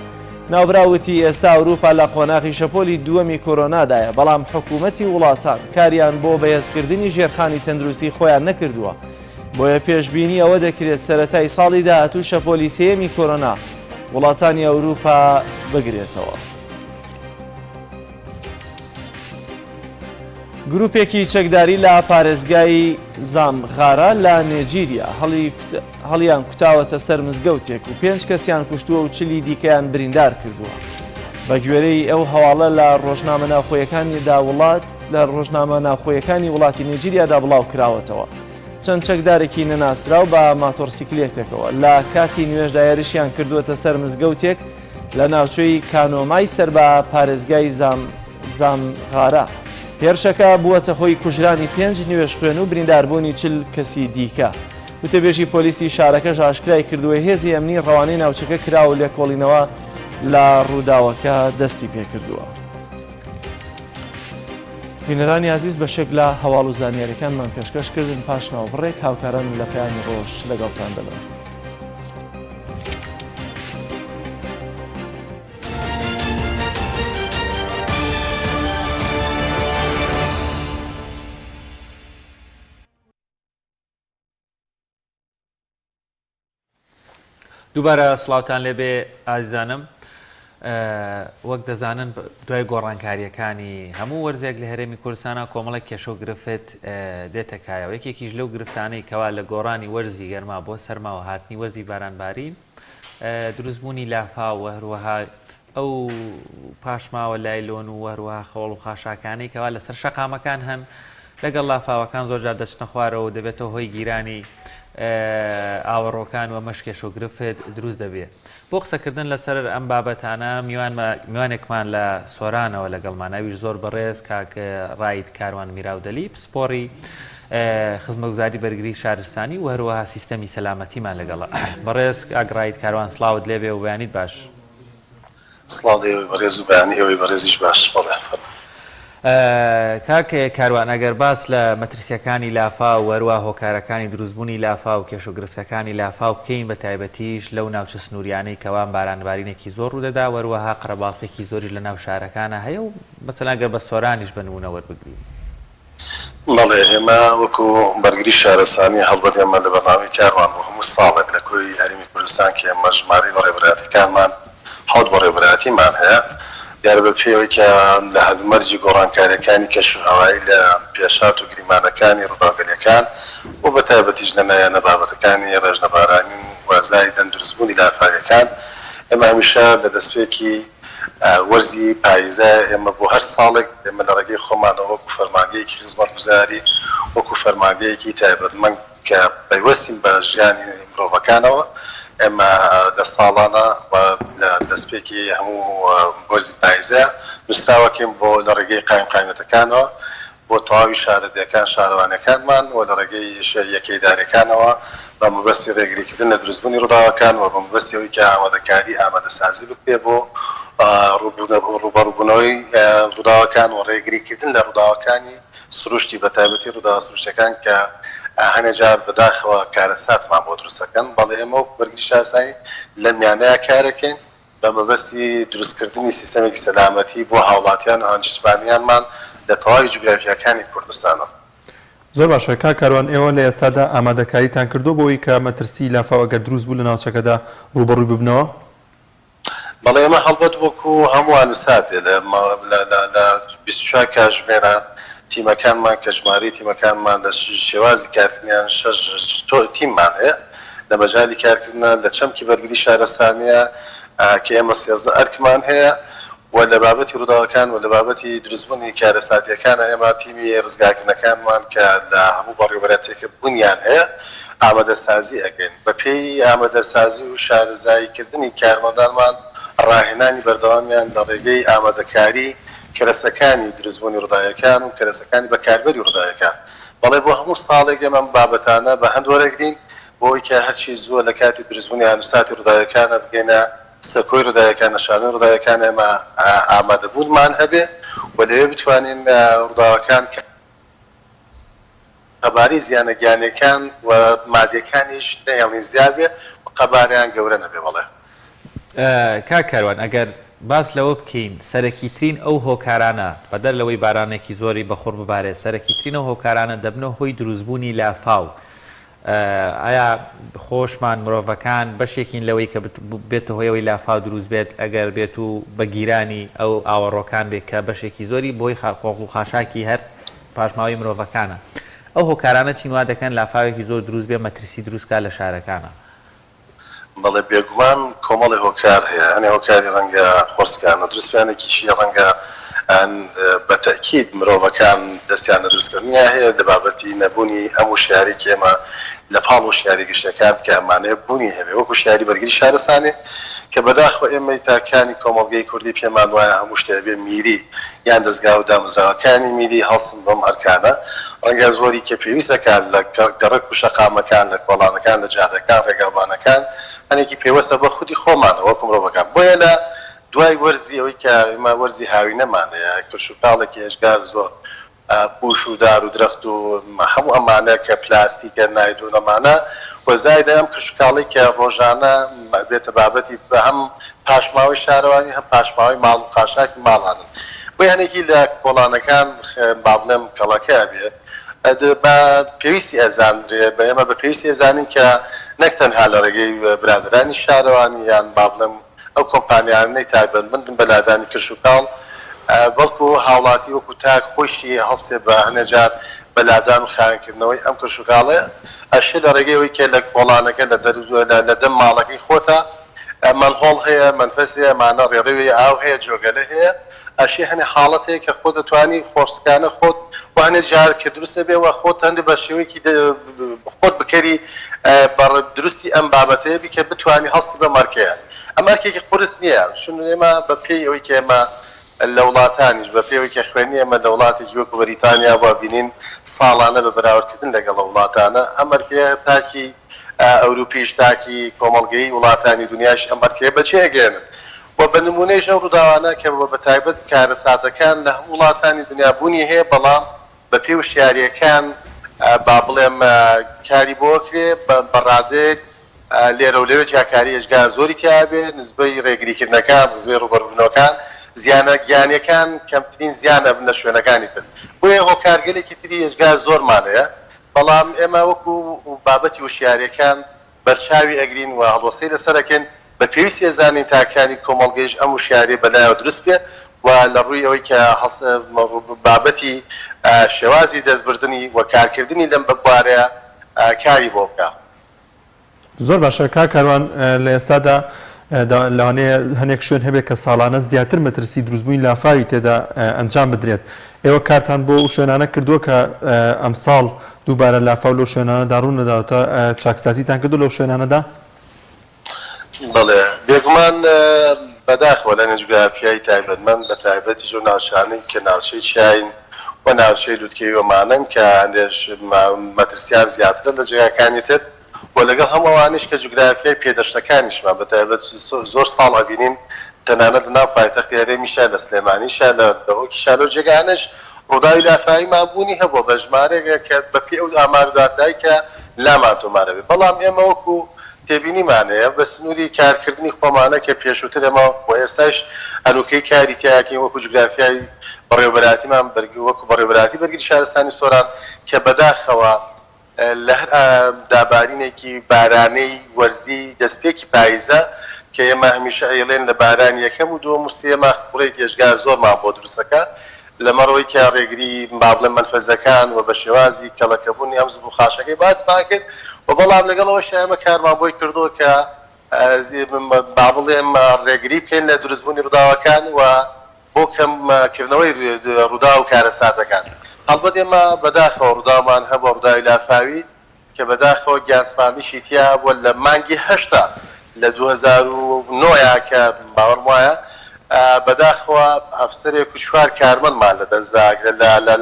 ناوبراوتی ئێستا ئەوروپا لە قۆناغی شەپۆلی دووەمی کۆرۆنادایە، بەڵام حکوومەتی وڵاتان کاریان بۆ بەهێزکردنی ژێرخانی تەندروستی خۆیان نەکردووە. بۆیە پێشبینی ئەوە دەکرێت سەرەتای ساڵی داهاتوو شەپۆلی سێیەمی کۆرۆنا وڵاتانی ئەوروپا بگرێتەوە. گروپێکی چەکداری لە پارێزگای زامغارە لە نێجیریا هەڵیان کوتاوەتە سەر مزگەوتێک و 5 کەسیان کوشتووە و 40 دیکەیان بریندار کردووە. بە گوێرەی ئەو هەواڵە لە ڕۆژنامە ناوخۆیەکانی وڵاتی نێجیریادا بڵاو کراوەتەوە. چەند چەکدارێکی نەناسراو بە ماتۆرسیکلێتێکەوە لە کاتی نوێژدا یاریشیان کردووەتە سەر مزگەوتێک لە ناوچەی کانۆمای سەر بە پارێزگای زامغارە. هێرشەکە بووەتە هۆی کوژرانی 5 نوێژ خوێن و برینداربوونی 40 کەسی دیکە. وتەبێژی پۆلیسی شارەکەش ئاشکرای کردووە هێزی ئەمنی ڕەوانەی ناوچەکە کراوە لێکۆڵینەوە لە ڕووداوەکە دەستی پێکردووە. بینەرانی عزیز بەشێک لە هەواڵ و زانیاریەکانمان پێشکەشکردن پاش ناوبڕێک هاوکاران لە پەیامی ڕۆژ لەگەڵتان دەبن. دووبارە سڵاوتان لێبێ ئازیزانم. وەک دەزانن دوای گۆڕانکاریەکانی هەموو وەرزێک لە هەرێمی کوردستانە کۆمەڵێک کێشە و گرفت دێتەکایەوە. یەکێکیش لەو گرفتانەی کەوا لە گۆڕانی وەرزی گەرما بۆ سەرماوە هاتنی وەرزی بارانباری دروستبوونی لافا و هەروەها ئەو پاشماوە لایلۆن و هەروەها خەوڵ و خاشاکانەی کەوا لەسەر شەقامەکان هەن لەگەڵ لافاوەکان زۆرجار دەچنە خوارەوە دەبێتەوە هۆی گیرانی ئاوەڕۆکان و مەشکێش و گرفت دروست دەبێت. بۆ قسەکردن لەسەر ئەم بابەتانە میوانێکمان لە سۆرانەوە لەگەڵماناویش زۆر بەڕێز کاکە ڕاید کاروان میراودەلی پسپۆڕی خزمەتگوزاری بەرگری شارستانی و هەروەها سیستەمی سەلامەتیمان لەگەڵە. بەڕێز ئاگڕایت کاروان سڵاوت لێبێ و بەیانیت باش. سڵاو لێوەی بەڕێز و بەیانی ئێوەی بەڕێزیش باش. بەڵێ کاکە کاروان ئەگەر باس لە مەترسیەکانی لافا و وەروە هۆکارەکانی دروستبوونی لافا و کێش و گرفتەکانی لافا و بکەین بە تایبەتیش لەو ناوچە سنووریانەی کەوان بارانبارینێکی زۆر ڕوودەدا وەروەها قەرەباڵقێکی زۆری لە ناو شارەکانە هەیە و مەسەڵەن گەر بە سۆرانیش بنمونە وەربگرین. بەڵێ ئێمە وەکو بەرگری شارستانی هەڵبەردێمە لە بەڵامی کاروان بۆ هەموو ساڵێک لە کۆی هەرێمی کوردستان کە ئێمە ژمارەی بەڕێوەبەرایەتیەکانمان 7 بەڕێوەبەرایەتیمان هەیە دیارە بە پێوەی کە لە هەلومەرجی گۆڕانکاریەکانی کەشوهەوایی لە پێشات و گریمانەکانی ڕووداوگەریەکان و بە تایبەتیش لەلایەنە بابەتەکانی ڕێژنەبارانی و وازای دەندروستبوونی لافاویەکان ئێمە هەمیشە لە دەستپێکی وەرزی پاییزە ئێمە بۆ هەر ساڵێک ئێمە لە ڕێگەی خۆمانەوە وەکو فەرمانگەیەکی خزمەتگوزاری وەکو فەرمانگەیەکی تایبەتمەند کە پەیوەستین بە ژیانی مرۆڤەکانەوە ئێمە لە ساڵانە لە دەستپێکی هەموو وەرزی پاییزە نووسراوەکەین بۆ لە ڕێگەی قایمەتەکانەوە بۆ تەواوی شارەدەکان شارەوانەکانمان و لە ڕێگەی یەکەیدارەکانەوە بە مەبەستی ڕێگریکردن لە دروستبوونی ڕووداوەکان و بە مەبەستیەوەی کە ئامادەکاری ئامادەسازی بکرێ بۆ ڕوبەڕووبوونەوەی ڕووداوەکان و ڕێگریکردن لە ڕووداوەکانی سروشتی بە تایبەتی ڕووداوە سروشتەکان کە هەنێجار بەداخەوە کارەساتمان بۆ دروستەکەن بەڵێ ئێمە بەرگری شاسایی لە میانەیە کارەکەین بە مەبەستی دروستکردنی سیستەمێکی سەلامەتی بۆ هاوڵاتیان و هەنجتبانیانمان لە تەواوی جوگرافیەکانی کوردستانە. زۆر باشە کاکاروان ئێوە لە ئێستادا ئامادەکاریتان کردو بۆی کە مەترسی لافاو ئەگەر دروست بوو لە ناوچەکەدا ڕوبەڕووی ببنەوە؟ بەڵێ ئێمە هەڵبەت وەکو هەمووان وساتێ لە 24 کاتژمێرە تیمەکانمان کە ژمارەی تیمەکانمان لە شێوازی کارکردنیان 6 تیممان هەیە لە مەجای کارکردنە لە چەمکی بەرگری شارەسانیە کە ئێمە 13 ئەرکمان هەیە و لە بابەتی ڕووداوەکان و لە بابەتی دروستبوونی کارەساتیەکانە ئێمە تیمی ڕزگارکردنەکانمان کە لە هەموو بەڕێوەبەرێتێکە بوونیان هەیە ئامادەسازی ئەگەین بە پێی ئامادەسازی و شارەزاییکردنی کارمەندانمان ڕاهێنانی بەردەوامیان لە ڕێگەی ئامادەکاری کەرەسەکانی دروستبوونی ڕووداوەکان و کەرەسەکانی بەکاربەری ڕووداوەکان بەڵێ بۆ هەموو ساڵێک ئێمە بابەتانە بە هەند وەرەگرین بۆی کە هەرچی زووە لە کاتی دروستبوونی هەنووساتی ڕووداوەکانە بگەینە سەکۆی ڕووداوەکان نەشانەی ڕووداوەکان ئێمە ئامادەبوونمان هەبێ و لەوێ بتوانین ڕووداوەکان قەبارەی زیانە گیانەکان و مادەکانیش نەهێڵنی زیابێ و قەبارەیان گەورە نەبێ. بەڵێ کاکاروان ئەگەر باس لەوە بکەین سەرەکیترین ئەو هۆکارانە بەدەر لەوەی بارانێکی زۆری بەخۆر ببارێت سەرەکیترین ئەو هۆکارانە دەبنەوە هۆی دروستبوونی لافاو ئایا خۆشمان مرۆڤەکان بەشێکین لەوەی کە بێتە هۆیەوەی لافاو دروست بێت ئەگەر بێت و بە گیرانی ئەو ئاوەڕۆکان بێت کە بەشێکی زۆری بۆی خۆڵ و خاشاکی هەر پاشماوەی مرۆڤەکانە ئەو هۆکارانە چینوا دەکەن لافاوێکی زۆر دروست بێ مەترسی دروستکە لە شارەکانە. بەڵێ بێگومان کۆمەڵی هۆکار هەیە هەنێ هۆکاری ڕەنگە خۆرسکانە دروستیانێکیشی ڕەنگە بە تەکید مرۆڤەکان دەستیان لە دروستکردنیا هەیە لە بابەتی نەبوونی هەموو شیارێکی ئێمە لە پاڵ و شیاری گشتەکان کە ئەمانەیە بوونی هەبێ وەکو شیاری بەرگری شارستانی کە بەداخەوە ئێمە تاکانی کۆمەڵگەی کوردی پێمان وایە هەموو شتێ بێ میری یان دەستگا و دامزراوەکانی میری هەڵسن بەم ئەرکانە ڕەنگە زۆری کە پێویستەکان لە گەڕک و شەقامەکان لە کۆڵانەکان لە جادەکان ڕێگاوانەکان هەنێکی پێوەستە بە خودی خۆمانەوە وەکو مرۆڤەکان بۆیە لە دوای وەرزی ئەوەی کە ئێمە وەرزی هاوینەمانەیە کشوکاڵێکی هێژگار زۆر پوش و دار و درەخت و هەموو ئەمانە کە پلاستیکە نایدونەمانە وەزایدا ئەم کشوکاڵی کە ڕۆژانە بێتە بابەتی بە هەم پاشماوەی شارەوانی هەم پاشماوەی ماڵ و قاشاکی ماڵانن بۆ یانێکی لە کۆڵانەکان با بڵێم کەڵەکە بێ بە پێویستی ئەزانرێ بە ئێمە بە پێویستی ئەزانین کە نەک تەنها لە ڕێگەی برادرانی شارەوانی یان با بڵێم ئەو کۆمپانیانەی تایبەتمەندن بە لادانی کشوکاڵ بەڵکو هاوڵاتی وەکو تاک خۆشی هەڵسێ بە هەنێجار بە لادان و خاوێنکردنەوەی ئەم کشوکاڵێ ئەشێ لە ڕێگەیەوەی کە لە کۆڵانەکە لە دەم ماڵەکەی خۆتە منهۆڵ هەیە منفەس هەیە مانە ڕێڕێوی ئاو هەیە جۆگەلە هەیە ئەشێ هەنێ حاڵەت هەیە کە خۆ دەتوانی خۆرسکانە خۆت و هەنێ جار کە دروستە بێ وە خۆت هەندێک بە شێوەیەکی خۆت بکەری دروستی ئەم بابەتەیە بی کە بتوانی هەڵسی بە مارکەیە ئەم مارکێکی قورس نییە چون ئێمە بە پێی ئەوەی کە ئێمە لە وڵاتانیش بە پێوەی کە خوێنی ئەمە لە وڵاتێکی وەکو بەریتانیا بۆ بینین ساڵانە بە بەراوردکردن لەگەڵ وڵاتانە ئەم مارکەیە تاکی ئەوروپیش تاکی کۆمەڵگەی وڵاتانی دنیاش ئەم مارکەیە بەجێگەێنن و بە نمونەیش ئەو ڕووداوانە کە بە تایبەت کارەساتەکان لە هەموو وڵاتانی دنیا بوونی هەیە بەڵام بە پێی وشیاریەکان با بڵێم کاری بۆ کرێ بەڕادێک لێرە و لەوێ جاکاری هێژگار زۆری تیابێ نسبەی ڕێگریکردنەکان نسبەی ڕوبەڕبوونەوەکان زیانە گیانەکان کەمترین زیانە بنە شوێنەکانی تر بۆیە هۆکارگەلێکی تری هێژگار زۆرمانەیە بەڵام ئێمە وەکو بابەتی وشیاریەکان بەرچاوی ئەگرین و هەڵوەسەی لەسەرەکەن بە پێویستی ئەزانین تاکانی کۆمەڵگەیش ئەم وشیارێ بەلایەوە دروست بێ و لە ڕووی ئەوەی کە بابەتی شێوازی دەستبردننی و کارکردنی لەم بەبارەیە کاری بۆ بکە. زۆر باشە کاکاروان لە ئێستادا لەوانەیە هەنێک شوێن هەبێت کە ساڵانە زیاتر مەترسی دروستبووین لافاوی تێدا ئەنجام بدرێت. ئێوە کارتان بۆ شوێنانە کردووە کە ئەم ساڵ دووبارە لافاو لەو شوێنانەدا ڕوون نەداوەتە چاکسازیتان کردو لەو شوێنانەدا؟ بەڵێ بێگومان بەداخەوە لە نەجگرافیایی تایبەتمەند بە تایبەتی زۆر ناوچانەی کە ناوچەی چین و ناوچەی لووتکەیوەمانن کە هەندێک مەترسیان زیاترە لە جێگاکانی تر و لەگەڵ هەمووانش کە جوگرافیای پێدەشتەکانیشمان بە تایبەت زۆر ساڵ ئەبینین تەنانەت لەناو پایتەختی هەرێمیشە لە سلێمانیشە لە دەوەکیشە لەو جێگانش ڕووداوی لافاویمان بوونی هەبووە بە ژمارەیەکە کە بەپێ ئەو ئامارداتایی کە لامان تۆمارە بێت. بەڵام ئێمە وەکو تێبینیمانەیە بە سنووری کارکردنی خۆمانە کە پێشووتر ئەمە بۆ ئێستاش هەنووکەی کاری تیاکەین وەکو جوگرافیای بەڕێوەبەراتیمان وەکو بەڕێوەبەراتی بەرگری شارستانی سۆران کە بەداخەوە لە هەر دابارینێکی بارانەی وەرزی دەستپێکی پاییزە کە ئێمە هەمیشە ئەیڵێن لە بارانی یەکەم و دووەم و سێمە قوڕی گەشتگار زۆرمان بۆ دروستەکە لەمەڕەوەی کە ڕێگری بابڵێ منفەزەکان و بە شێوازی کەڵەکەبوونی ئەم زبوو خاشەکەی باسمان کرد و بەڵام لەگەڵەوەش ئێمە کارمان بۆی کردووە کە بابڵێم ڕێگری بکەین لە دروستبوونی ڕووداوەکان و بۆ کەمکردنەوەی ڕوودا و کارەساتەکان. هەڵبەت ئێمە بەداخەوە ڕووداومان هەبوو ڕووداوی لافاوی کە بەداخەوە گیانسپاردنیشی تیا بووە لە مانگی هەشتا لە 2009 کە باوەڕم وایە بەداخەوە ئەفسەرێک و چوار کارمەندمان لەدەستدا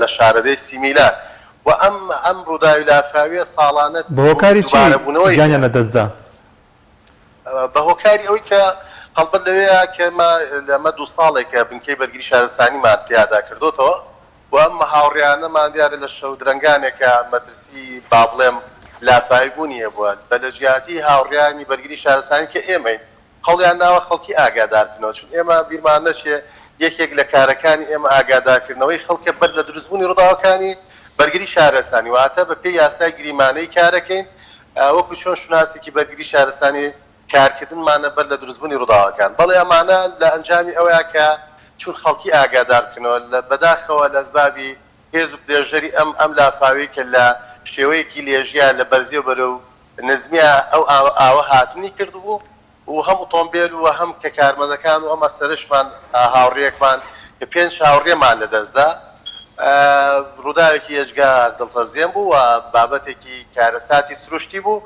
لە شارەدەی سیمیلان و ئەم ڕووداوی لافاویە ساڵانە بە هۆکاری چی گیانیان لەدەستدا؟ بە هۆکاری ئەوەی کە هەڵبەت لەوەیە کە لەمە 2 ساڵێکە بنکەی بەرگری شارستانیمان تیادا کردوتەوە و ئەم هاوڕێیانەمان دیارە لە شەو درەنگانێکە مەترسی بابڵێم لافاوی بوونی هەبووە بە لەجیاتی هاوڕێیانی بەرگری شارستانی کە ئێمەین هەڵیان ناوە خەڵکی ئاگادارکردنەوە چون ئێمە بیرمان نەچێ یەکێک لە کارەکانی ئێمە ئاگادارکردنەوەی خەڵکە بەر لە دروستبوونی ڕووداوەکانی بەرگری شارستانی واتە بە پێی یاسای گریمانەی کارەکەین وەکو چۆن شوناسێکی بەرگری شارستانی کارکردنمانە بەر لە دروستبوونی ڕووداوەکان. بەڵێ ئەمانە لە ئەنجامی ئەوەیە کە چون خەڵکی ئاگادارکردنەوە بەداخەوە لە ئەسبابی هێز و درێژەری ئەم لافاوی کە لە شێوەیەکی لێژیان لە بەرزیە بەرە و نزمیە ئەو ئاوە هاتنی کردبوو و هەم ئۆتۆمبیل و هەم کە کارمەندەکان و ئەمە سەرشمان هاوڕێکمان کە 5 هاوڕێمان لەدەستدا ڕووداوێکی یەجگار دڵتەزیێن بوو و بابەتێکی کارەساتی سروشتی بوو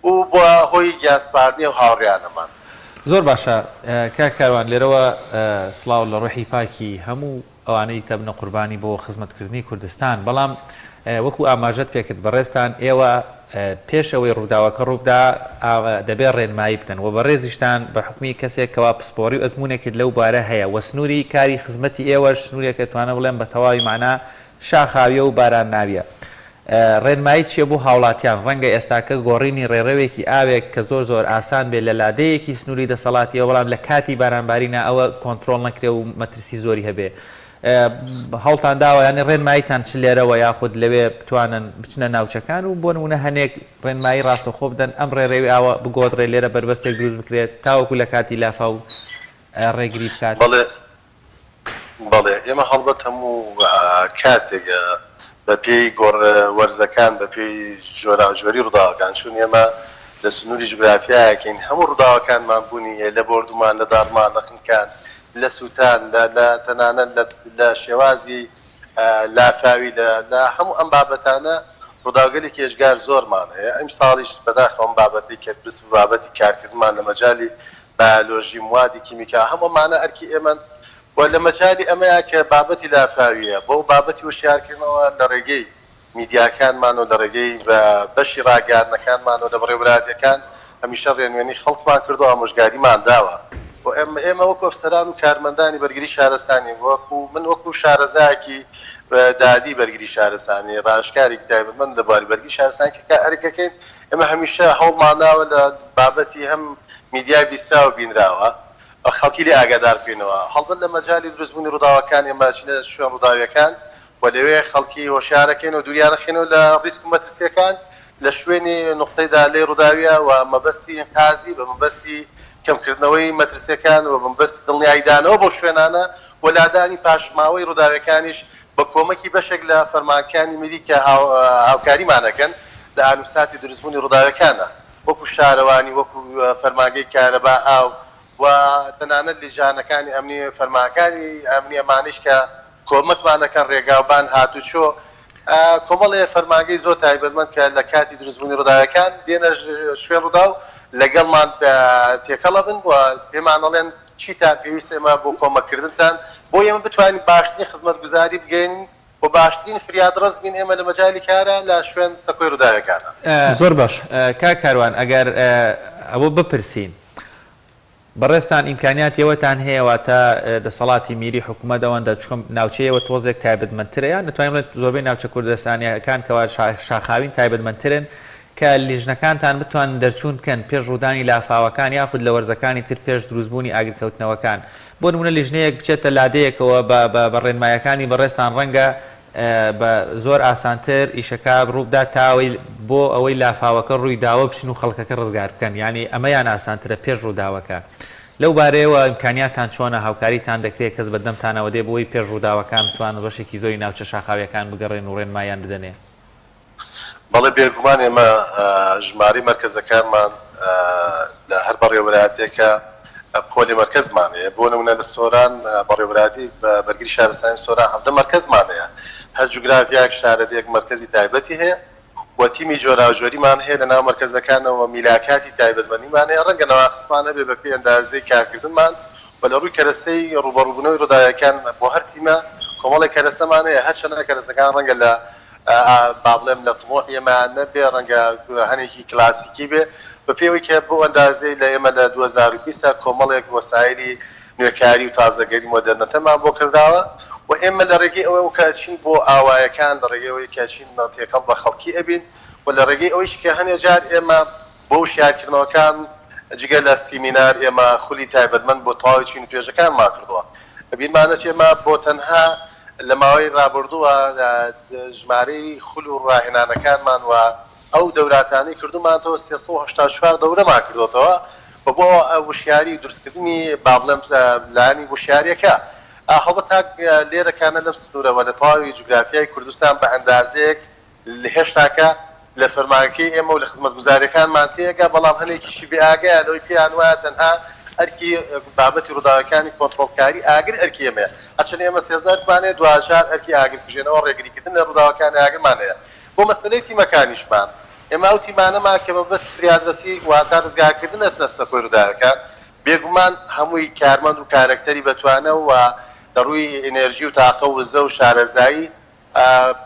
و بۆ هۆی گیانسپاردنی و هاوڕێیانەمان. زۆر باشە کاکاروان لێرەوە سڵاو لە ڕۆحی پاکی هەموو ئەوانەی تەبنە قوربانی بۆ خزمەتکردنی کوردستان. بەڵام وەکو ئاماژەت پێکرد بەڕێستان ئێوە پێش ئەوەی ڕووداوەکە ڕوودا دەبێت ڕێنمایی بکەن و بەڕێزیشتان بە حکمی کەسێکەوە پسپۆری و ئەزمونێکت لەو بارە هەیە و سنووری کاری خزمەتی ئێوەش سنوورێکە توانە بڵێن بە تەواوی معنا شاخاویە و باران ناویە. ڕێنمایی چیە بۆ هاوڵاتیان ڕەنگە ئێستاکە گۆڕینی ڕێڕەوێکی ئاوێک کە زۆر ئاسان بێت لە لادەیەکی سنووری دەسەڵاتیەوە بەڵام لە کاتی بارانبارینە ئەوە کۆنتترۆل نەکرێ و مەترسی زۆری هەبێ هەڵتان داوە یانی ڕێنماییتان چ لێرەوە یاخود لەوێ بتوانن بچنە ناوچەکان و بۆ نمونە هەنێک ڕێنمایی ڕاستەخۆ بدەن ئەم ڕێڕێوی ئاوە بگۆدرێ لێرە بربەستێک دروست بکرێت تاوەکو لە کاتی لافا و ڕێگری بکات. بەڵێ ئێمە هەڵبەت هەموو کاتێکە بە پێی گۆڕ وەرزەکان بە پێی جۆراوجۆری ڕووداوەکان چون ئێمە لە سنووری جوگرافیایەکەین هەموو ڕووداوەکانمان بوونی لە بردومان لە داڕمان لە خنکان لە سووتان لە تەنانەت لە شێوازی لافاوی لە هەموو ئەم بابەتانە ڕووداوگەلێکی هێژگار زۆرمان هەیە. ئەم ساڵیش بەداخەوە ئەم بابەتی کەتبس و بابەتی کارکردمان لە مەجای بایۆلۆژی موادی کیمیکا هەموومانە ئەرکی ئێمە و لە مەجای ئەمەیە کە بابەتی لافاویە بۆ بابەتی وشیارکردنەوە لە ڕێگەی میدیاکانمان و لە ڕێگەی بەشی ڕاگەاندنەکانمان و لە بەڕێوەبەراتیەکان هەمیشە ڕێنوێنی خەڵکمان کردو ئامۆژگاریمان داوە و ئێمە وەکو ئەفسەران و کارمەندانی بەرگری شارستانی من وەکو شارەزایەکی دادی بەرگری شارستانی ڕاشکارێکی تایبەتمەند لەباری بەرگری شارستانی کە ئەرکەکەین ئێمە هەمیشە هەوڵماناوە لە بابەتی هەم میدیای بیستراوە بینراوە خەڵکی لێ ئاگادار بکەینەوە هەڵبەت لە مەجای دروستبوونی ڕووداوەکان ئێمە لە شوێن ڕووداویەکان و لەوێ خەڵکی هۆشیارەکەین و دووریانەخێنەوە لە ڕیسک و مەترسیەکان لە شوێنی نقطەیدا لێ ڕووداویە و مەبەستی ئینقازی بە مەبەستی کەمکردنەوەی مەترسیەکان و بەمبەستی دڵنیاییدانەوە بۆ شوێنانە و لادانی پاشماوەی ڕووداویەکانیش بە کۆمەکی بەشێک لە فەرمانکانی میری کە هاوکاریمانەکەن لە ئانووساتی دروستبوونی ڕووداویەکانە وەکو شارەوانی وەکو فەرمانگەی کارەبا ئاو و تەنانەت لیژانەکانی ئەمنی فەرمانەکانی ئەمنی ئەمانیش کە کۆمەکمانەکەن ڕێگاوبان هاتوچۆ کۆمەڵێ فەرمانگەی زۆر تایبەتمەند کە لە کاتی دروستبوونی ڕووداوەکان دێنە شوێن ڕوودا و لەگەڵمان تێکەڵە بن و پێمانەڵێن چیتان پێویست ئێمە بۆ کۆمەکردنتان بۆ ئێمە بتوانین باشترین خزمەتگوزاری بگەین و باشترین فریاد ڕست بین ئێمە لە مەجای کارە لە شوێن سەکۆی ڕووداوەکانە. زۆر باش کاروان ئەگەر ئەوە بپرسین بەڕێستان ئیمکانیاتیەوەتان هەیەوە تا دەسەڵاتی میری حکوومەتەوەندە چکم ناوچەیەوە تۆزێک تایبەتمەندترەیە نتوانین زۆربەی ناوچە کوردستانیەکان کەوا شاخاوین تایبەتمەندترن کە لیژنەکانتان بتوان دەرچوون بکەن پێش ڕوودانی لافاوەکان یاخود لە وەرزەکانی تر پێش دروستبوونی ئاگرکەوتنەوەکان بۆ نمونە لیژنەیەک بچێتە لادەیەکەوە بە ڕێنمایەکانی بەڕێستان ڕەنگە بە زۆر ئاسانتر ئیشەکە ڕووبدا تاوەی بۆ ئەوەی لافاوەکە ڕووی داوە بچین و خەڵکەکە ڕزگار بکەن ینی ئەمەیان ئاسانترە پێش ڕووداوەکە لەو بارەیەوە ئیمکانیاتان چۆنە هاوکاریتان دەکرێت کەس بەدەمتانەوە دێ بۆی پێش ڕووداوەکان بتوانن ڕۆژێکی زۆری ناوچە شاخاویەکان بگەڕێن و ڕێنمایان بدەنێ. بەڵێ بێگومان ئێمە ژماری مەرکەزەکانمان لە هەر بەڕێوەبەرایەتێکە پۆلی مەرکەزمانەیە بۆ نمونە لە سۆران بەڕێوەبەرایەتی بەرگری شارستانی سۆران 7 مەرکەزمانەیە هەر جوگرافیاک شارەدەیەک مەرکەزی تایبەتی هەیە و تیمی جۆراوجۆریمان هەیە لە ناو مەرکەزەکانەوە میلاکاتی تایبەتمەندیمان هەیە ڕەنگە نەواقسمانە بێ بە پێی ئەندازەی کارکردنمان و لە ڕووی کەرەسەی ڕوبەڕووبوونەوەی ڕووداوەکان بۆ هەر تیمە کۆمەڵی کەرەسەمان هەیە هەرچەندە کەرەسەکان ڕەنگە لە با بڵێم لە طموح ئێمە نەبێ ڕەنگە هەنێکی کلاسیکی بێ بە پێوەی کە بۆ ئەندازەی لە ئێمە لە 2020 کۆمەڵێک وەسایلی نوێکاری و تازەگەری مۆدرنەتەمان بۆ کرداوە و ئێمە لە ڕێگەی ئەوە کاچین بۆ ئاوایەکان لە ڕێگەی کاچین ناوتێکەڵ بە خەڵکی ئەبین و لە ڕێگەی ئەوەیش کە هەنێ جار ئێمە بۆ شارکردنەوەکان جگە لە سیمینار ئێمە خولی تایبەتمەند بۆ تەواوی چین و توێژەکان ما کردووە بینمانەت ئێمە بۆ تەنها لە ماوەی ڕابردووە ژمارەی خول و ڕاهێنانەکانمان و ئەو دەوراتانەی کردومانەوە 384 دەورەمان کردوێتەوە بۆ وشیاری دروستکردنی با بڵێم لایانی وشیاریەکە هەڵبەت لێرەکانە لەم سنوورەوە لە تەواوی جوگرافیای کوردستان بە ئەندازەیەک هێشتاکە لە فەرمانگەی ئێمە و لە خزمەتگوزاریەکانمان تێگە بەڵام هەنێکیشی بێئاگایە لەوەی پێیان وایە تەنها ئەرکی بابەتی ڕووداوەکانی کۆنتڕۆڵکاری ئاگر ئەرکی ئێمەیە هەرچەند ئێمە 3000 دوجار ئەرکی ئاگرکوژێنەوە ڕێگریکردن لە ڕووداوەکانی ئاگرمانەیە بۆ مەسەلەی تیمەکانیشمان ئێمە ئەو تیمانەمان کە بەبەست فریادرسی واتە ڕزگارکردن ئەچنە سەکۆی ڕووداوەکان بێگومان هەمووی کارمەند و کارکتەری بەتوانە و لە ڕووی ئێنەرژی و تاقە و وزە و شارەزایی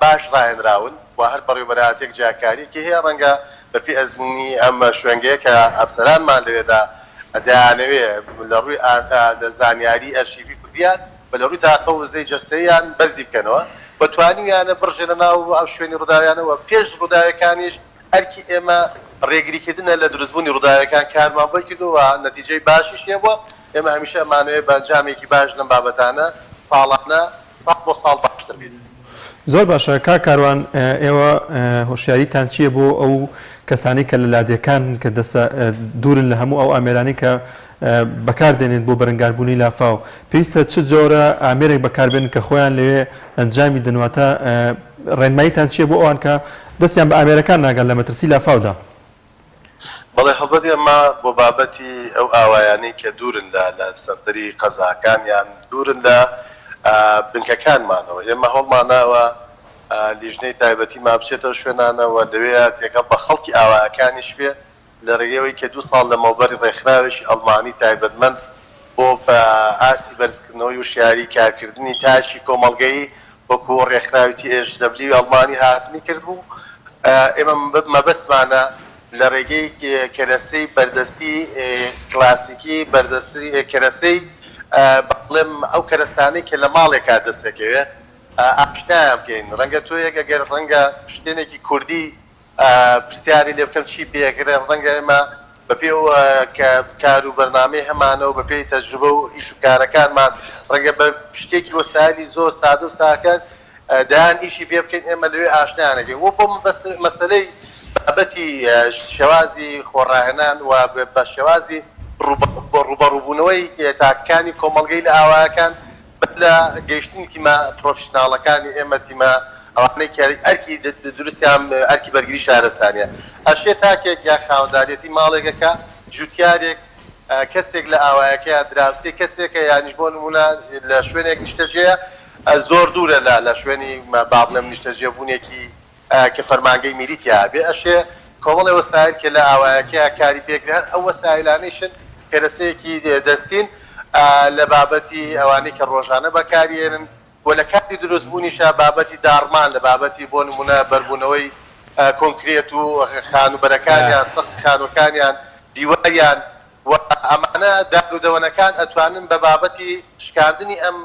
باش ڕاهێنراون و هەر بەڕێوەبەرایەتێک جاکاریەکی هەیە ڕەنگە بەپێی ئەزموونی ئەم شوێنگەیە کە ئەفسەرانمان لەوێدا دەیانەوێ لە ڕووی زانیاری ئەرشیڤی کوردیان بە لە ڕووی تاقە و وزەی جەستەیان بەرزی بکەنەوە بەتوانیانە بڕژێنە ناو ئەو شوێنی ڕووداویانەوە پێش ڕووداوەکانیش ئەرکی ئێمە ڕێگریکردنە لە دروستبوونی ڕووداوەکان کارمان بۆ کردووە نەتیجەی باشیش هەیە ئێمە هەمیشە ئەمانەوێت بەنجامێکی باش لەم بابەتانە ساڵانە ساڵ بۆ ساڵ باشتر بێت. زۆر باشە کاروان ئێوە هۆشیاریتان چییە بۆ ئەو کەسانی کە لە لادەکان کە دوورن لە هەموو ئەو ئامێرانی کە بەکاردێنێت بۆ بەرەنگاربوونی لافاو پێویستە چ جۆرە ئامێرێک بەکاربێن کە خۆیان لەوێ ئەنجامی دەنواتە ڕێنماییتان چییە بۆ ئەوان کە دەستیان بە ئامێرەکان ناگەن لە مەترسی لافاودا؟ بەڵێ هەڵبەت ئێمە بۆ بابەتی ئەو ئاوایانەی کە دوورن لە سەردەری قەزاکان یان دوورن لە بنکەکانمانەوە ئێمە هەڵماناوە لیژنەی تایبەتی ما بچێتەوە شوێنانەوە لەوەیە تێکەڵ بە خەڵکی ئاوایەکانیش بێ لە ڕێگەوەی کە 2 ساڵ لە مەوبەری ڕێکخراوێکی ئەڵمانی تایبەتمەند بۆ بە ئاسی بەرزکردنەوەی وشیاری کارکردنی تاشی کۆمەڵگەی وەکو ڕێکخراوێتی HW ئەڵمانی هاتنی کردبوو ئێمە مەبەستمانە لە ڕێگەی کەرەسەی بەردەسی کلاسیکی بەردەسی کەرەسەی بەڵێم ئەو کەرەسانەی کە لە ماڵێکا دەسەکەوێ ئاشنایان بکەین ڕەنگە تۆ ئەگەر ڕەنگە شتێنێکی کوردی پرسیاری لێ بکەم چی پێگرێ ڕەنگە ئێمە بەپێ کار و بەرنامەی هەمانەوە بەپێی تەجروبە و ئیش و کارەکانمان ڕەنگە بە شتێکی وەسایلی زۆر سادە و ساکەن دایان ئیشی پێ بکەین ئێمە لەوێ ئاشنایانەکەین وە بۆ مەسەلەی بابەتی شێوازی خۆڕاهێنان و بە شێوازی ڕوبەڕووبوونەوەی تاکەکانی کۆمەڵگەی لە ئاوایەکان لە گەیشتنی تیمە پرۆفشناڵەکانی ئێمە تیمە ئەوانەی ئەرکی دروستیان ئەرکی بەرگری شارەسانیە ئەشێ تاکێک یا خاوەنداریەتی ماڵێکەکە جوتیارێک کەسێک لە ئاوایەکەیان دراوسێ کەسێکە یانیش بۆ نمونە لە شوێنێک نیشتەجێە زۆر دوورە لە شوێنی باڵم نیشتەجێبوونێکی کە فەرمانگەی میریتیا بێ ئەشێ کۆمەڵی وەسایل کە لە ئاوایەکەیە کاری پێکران ئەو وەسایلانیشن کەرەسەیەکی دەستین لە بابەتی ئەوانەی کە ڕۆژانە بەکارێنن بۆ لە کاتی دروستبوونیشە بابەتی داڕمان لە بابەتی بۆ نمونە بەربوونەوەی کۆنکرێت و خانوبەرەکانیان سەخت خانوەکانیان دیواریان و ئەمانە دارودەوەنەکان ئەتوانن بە بابەتی شکاندنی ئەم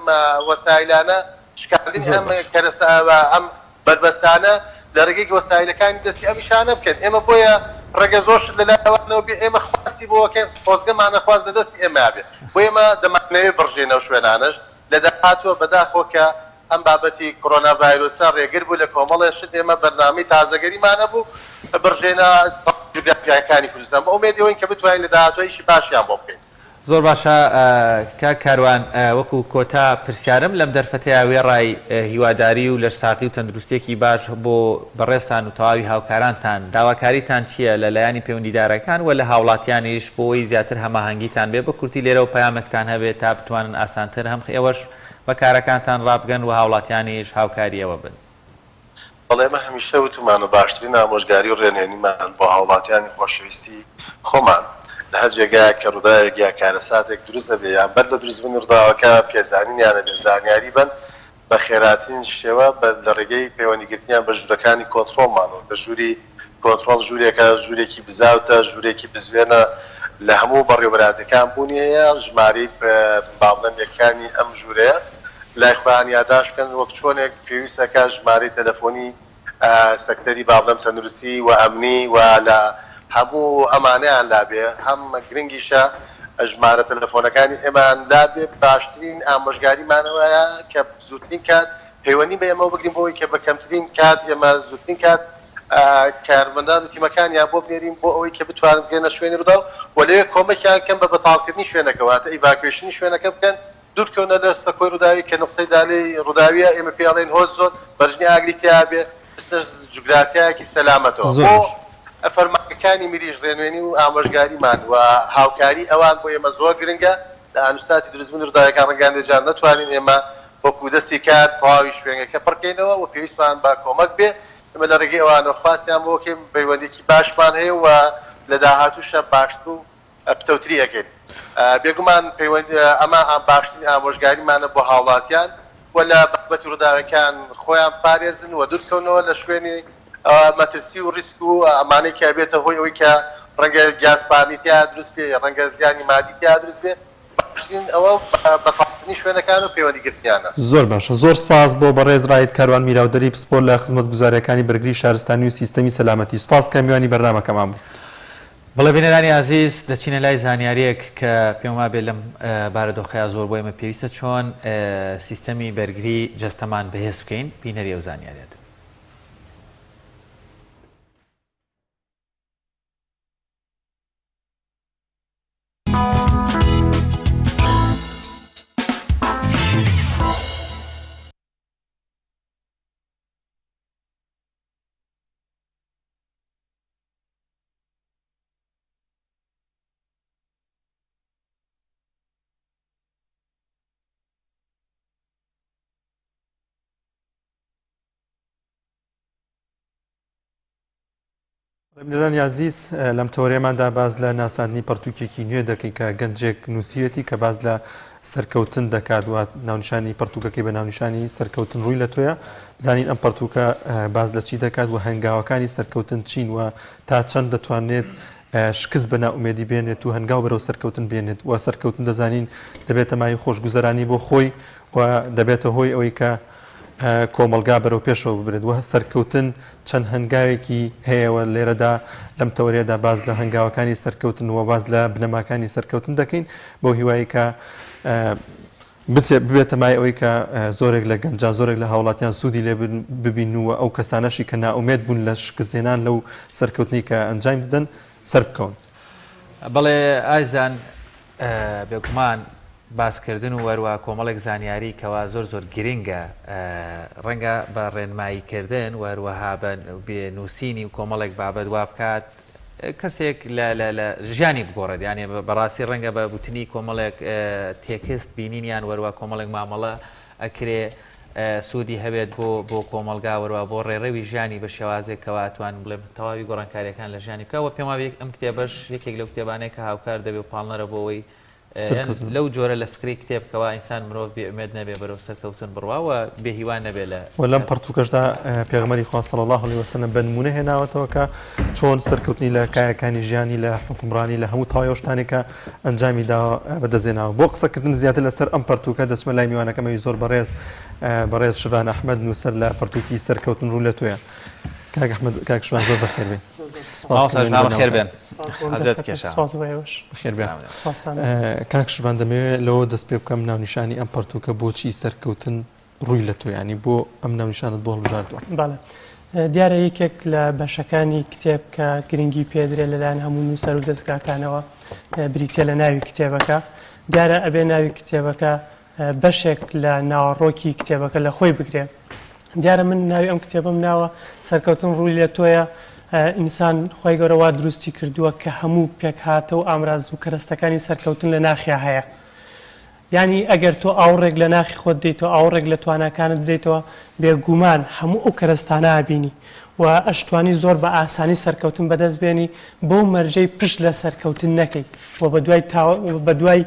وەسایلانە شکاندنی ئەم کەرەسە ئەم بربەستانە لە ڕێگەی وەسایلەکانی دەستی ئەمیشانە بکەن ئێمە بۆیە ڕێگە زۆر لەلایەوەنەوە بێ ئێمە خواستی بۆکەن خۆزگەمانە خواست لە دەستی ئێمە بێ بۆ ئێمە دەمانەوێت بڕژێنەوە شوێنانش لە داهاتوە بەداخۆ کە ئەم بابەتی کۆرۆنا ڤایرۆسە ڕێگر بوو لە کۆمەڵێ شت ئێمە بەرنامەی تازەگەریمانە بوو بڕژێنە جوگرافیەکانی کوردستان بە ئومێدەوەین کە بتوانین لە داهاتوەیشی باشیان بۆ بکەین. زۆر باشە کاروان وەکو کۆتا پرسیارم لەم دەرفەتەیە وێڕای هیواداری و لە ساقی و تەندروستێکی باش بۆ بەڕێستان و تەواوی هاوکارانتان داواکاریتان چییە لەلایەنی پەیوەندیدارەکان و لە هاوڵاتیانیش بۆی زیاتر هەماهەنگیتان بێ بە کورتی لێرە و پەیامێکتان هەبێت تا بتوانن ئاسانتر هەم ئێوەش بەکارەکانتان ڕابگەن و هاوڵاتیانیش هاوکاریەوە بن. بەڵێ ئێمە هەمیشە وتمانە باشترین ئامۆژگاری و ڕێنێنیمان بۆ هاوڵاتیانی خۆشەویستی خۆمان لە هەر جێگایە کە ڕووداوێک یا کارەساتێک دروستە بێ یان بەر لە دروستبوونی ڕووداوەکە پێزانینیانە بێ زانیاری بن بە خێراترین شێوە لە ڕێگەی پەیوەندیگرتنیان بە ژوورەکانی کۆنتڕۆڵمانەوە بە ژووری کۆنتڕۆڵ ژوورێکە ژوورێکی بزاوتە ژوورێکی بزوێنە لە هەموو بەڕێوەبراتەکان بوونیەیە ژمارەی باڵندەکانی ئەم ژوورەیە لای خۆیان یاداش بکەن وەک چۆنێک پێویستەکە ژمارەی تەلەفۆنی سەکتەری باڵم تەندروستی و ئەمنی و لە هەموو ئەمانەیان لابێ هەم گرنگیشە ژمارە تەلەفۆنەکانی ئێمان لابێ باشترین ئامۆژگاریمانەوەیە کە زووترین کات پەیوەندی بە ئێمە بگرین بۆەوەی کە بە کەمترین کات ئێمە زووترین کات کارمەندان و تیمەکانیان بۆ بنێرین بۆ ئەوەی کە بتوانن بگەنە شوێنی ڕوودا و لەوێ کۆمەکیان کەم بە بەتاڵکردنی شوێنەکەواتە ئیڤاکوێشنی شوێنەکە بکەن دوورکەونە لە سەکۆی ڕووداوی کە نقطەی دالەی ڕووداویە ئێمە پێڵێن هۆز زۆر بەرژنی ئاگریتیا بێ جوگرافیایەکی سەلامەتەوە بۆ فەرمانەکانی میریش ڕێنوێنی و ئامۆژگاریمان و هاوکاری ئەوان بۆ ئێمە زۆر گرنگە لە ئانووساتی دروستبوونی ڕووداویەکان ڕەنگاندێجان نەتوانین ئێمە وەکو دەستی کار تەواوی شوێنەکە پڕکەینەوە و پێویستمان بە کۆمەک بێ ئێمە لە ڕێگەی ئەوانە خواستیان بۆ بکەین پەیوەندێکی باشمان هەیە و لە داهاتووشە باشتر و پتەوتری ئەەکەین بێگومان ئەمە باشترین ئامۆژگاریمانە بۆ هاوڵاتیان و لە بابەتی ڕووداوەکان خۆیان پارێزن و دوورکەونەوە لە شوێنی مەترسی و ریسک و ئەمانەی کە بێتە هۆی ئەوەی کە ڕەنگە گیاسپانیتیا دروست بێ ڕەنگە زیانی مادیتیا دروست بێ باشترین ئەوە بەتاڵکردنی شوێنەکان و پەیوەندیگرتنیانە. زۆر باشە زۆر سپاس بۆ بەڕێز ڕایت کاروان میراودەری پسپۆر لە خزمەت گوزاریەکانی بەرگری شارستانی و سیستەمی سەلامەتی سپاس کە میوانی بەرنامەکەمان بوو. بەڵێ بینەرانی عزیز دەچینە لای زانیاریەک کە پێم وابێ لەم بارەدۆخەیە زۆر بۆ ئێمە پێویستە چۆن سیستەمی بەرگری جەستەمان بەهێز بکەین بینەری ئەو زانیاریات. بینەرانی عزیز لەم تەورێماندا باز لە ناساندنی پەرتووکێکی نوێ دەکەین کە گەنجێک نووسیەتی کە باز لە سەرکەوتن دەکات و ناونیشانی پەرتووکەکەی بە ناونیشانی سەرکەوتن ڕووی لە تۆیە زانین ئەم پەرتووکە باز لە چی دەکات و هەنگاوەکانی سەرکەوتن چین و تا چەند دەتوانێت شکست بە ناومێدی بێنێت و هەنگاو بەرەو سەرکەوتن بێنێت و سەرکەوتن دەزانین دەبێتە مای خۆشگوزەرانی بۆ خۆی و دەبێتە هۆی ئەوەی کە کۆمەلگا بەرەو پێشەوە ببرێت و سەرکەوتن چەند هەنگاوێکی هەیەوە لێرەدا لەم تەورێدا باز لە هەنگاوەکانی سەرکەوتن و باز لە بنەماکانی سەرکەوتن دەکەین بۆ هیوایی کە ببێتە مای ئەوەی کە زۆرێک لە گەنجان زۆرێک لە هاوڵاتیان سوودی لێ ببین و ئەو کەسانەشی کە ناومێت بوون لە شکستێنان لەو سەرکەوتنی کە ئەنجام دەدەن سەر بکەون. بەڵێ ئایزان بێگومان باسکردن و وەروە کۆمەڵێک زانیاری کەوا زۆر زۆر گرنگە ڕەنگە بە ڕێنماییکردن وەروەها بێ نووسینی و کۆمەڵێک بابەت وا بکات کەسێک لە ژیانی بگۆڕێت یعنی بەڕاستی ڕەنگە بە بوتنی کۆمەڵێک تێکست بینینیان وەروە کۆمەڵێک مامەڵە ئەکرێ سوودی هەبێت بۆ کۆمەلگا وەروە بۆ ڕێڕەوی ژیانی بە شێوازێک کەواتوان بڵێ تەواوی گۆڕانکاریەکان لە ژیانی بکەوە پێم وایە ئەم کتێبەش یەکێک لەو کتێبانەیە کە هاوکار دەبێ و پاڵنەرە بۆەوەی لەو جۆرە لە فکری کتێبکەوە ئینسان مرۆڤ بێئومێد نەبێ بەرەو سەرکەوتن بڕواوە بێهیوان نەبێ لە لەم پەرتوکەشدا پێغەمبەری خوا صلی الله علیه وسلم بە نمونە هێناوەتەوە کە چۆن سەرکەوتنی لە کایەکانی ژیانی لە حکومڕانی لە هەموو تەواوی شتانێکە ئەنجامی داوە بەدەستێناوە بۆ قسەکردن زیاتر لەسەر ئەم پەرتوکە دەچمە لای میوانەکەمەوی زۆر بەڕێز شڤان ئەحمەد نووسەر لە پەرتوکی سەرکەوتن ڕوو لە تۆیە کاک شڤان زۆر بەخێر بێن خێر بێن خێر بێن کاک شڤان دەمەوێت لەوە دەست پێ بکەم ناونیشانی ئەم پەرتوکە بۆچی سەرکەوتن ڕووی لە تۆ ینی بۆ ئەم ناونیشانت بۆ هەڵبژاردووە دیارە یەکێک لە بەشەکانی کتێب کە گرنگی پێدرێت لەلایەن هەموو نووسەر و دەستگاکانەوە بریتە لە ناوی کتێبەکە دیارە ئەبێ ناوی کتێبەکە بەشێک لە ناوەڕۆکی کتێبەکە لە خۆی بگرێت دیارە من ناوی ئەم کتێبم ناوە سەرکەوتن ڕووی لە تۆیە ئینسان خۆی گەورەوا دروستی کردووە کە هەموو پێک هاتە و ئامراز و کەرەستەکانی سەرکەوتن لە ناخیا هەیە یعنی ئەگەر تۆ ئاوڕێک لە ناخی خۆت دەیتەوە ئاوڕێک لە تواناکانت بدەیتەوە بێگومان هەموو ئەو کەرەستانە ئابینی و ئەشتوانی زۆر بە ئاسانی سەرکەوتن بەدەست بێنی بۆ مەرجەی پشت لە سەرکەوتن نەکەی و بە دوای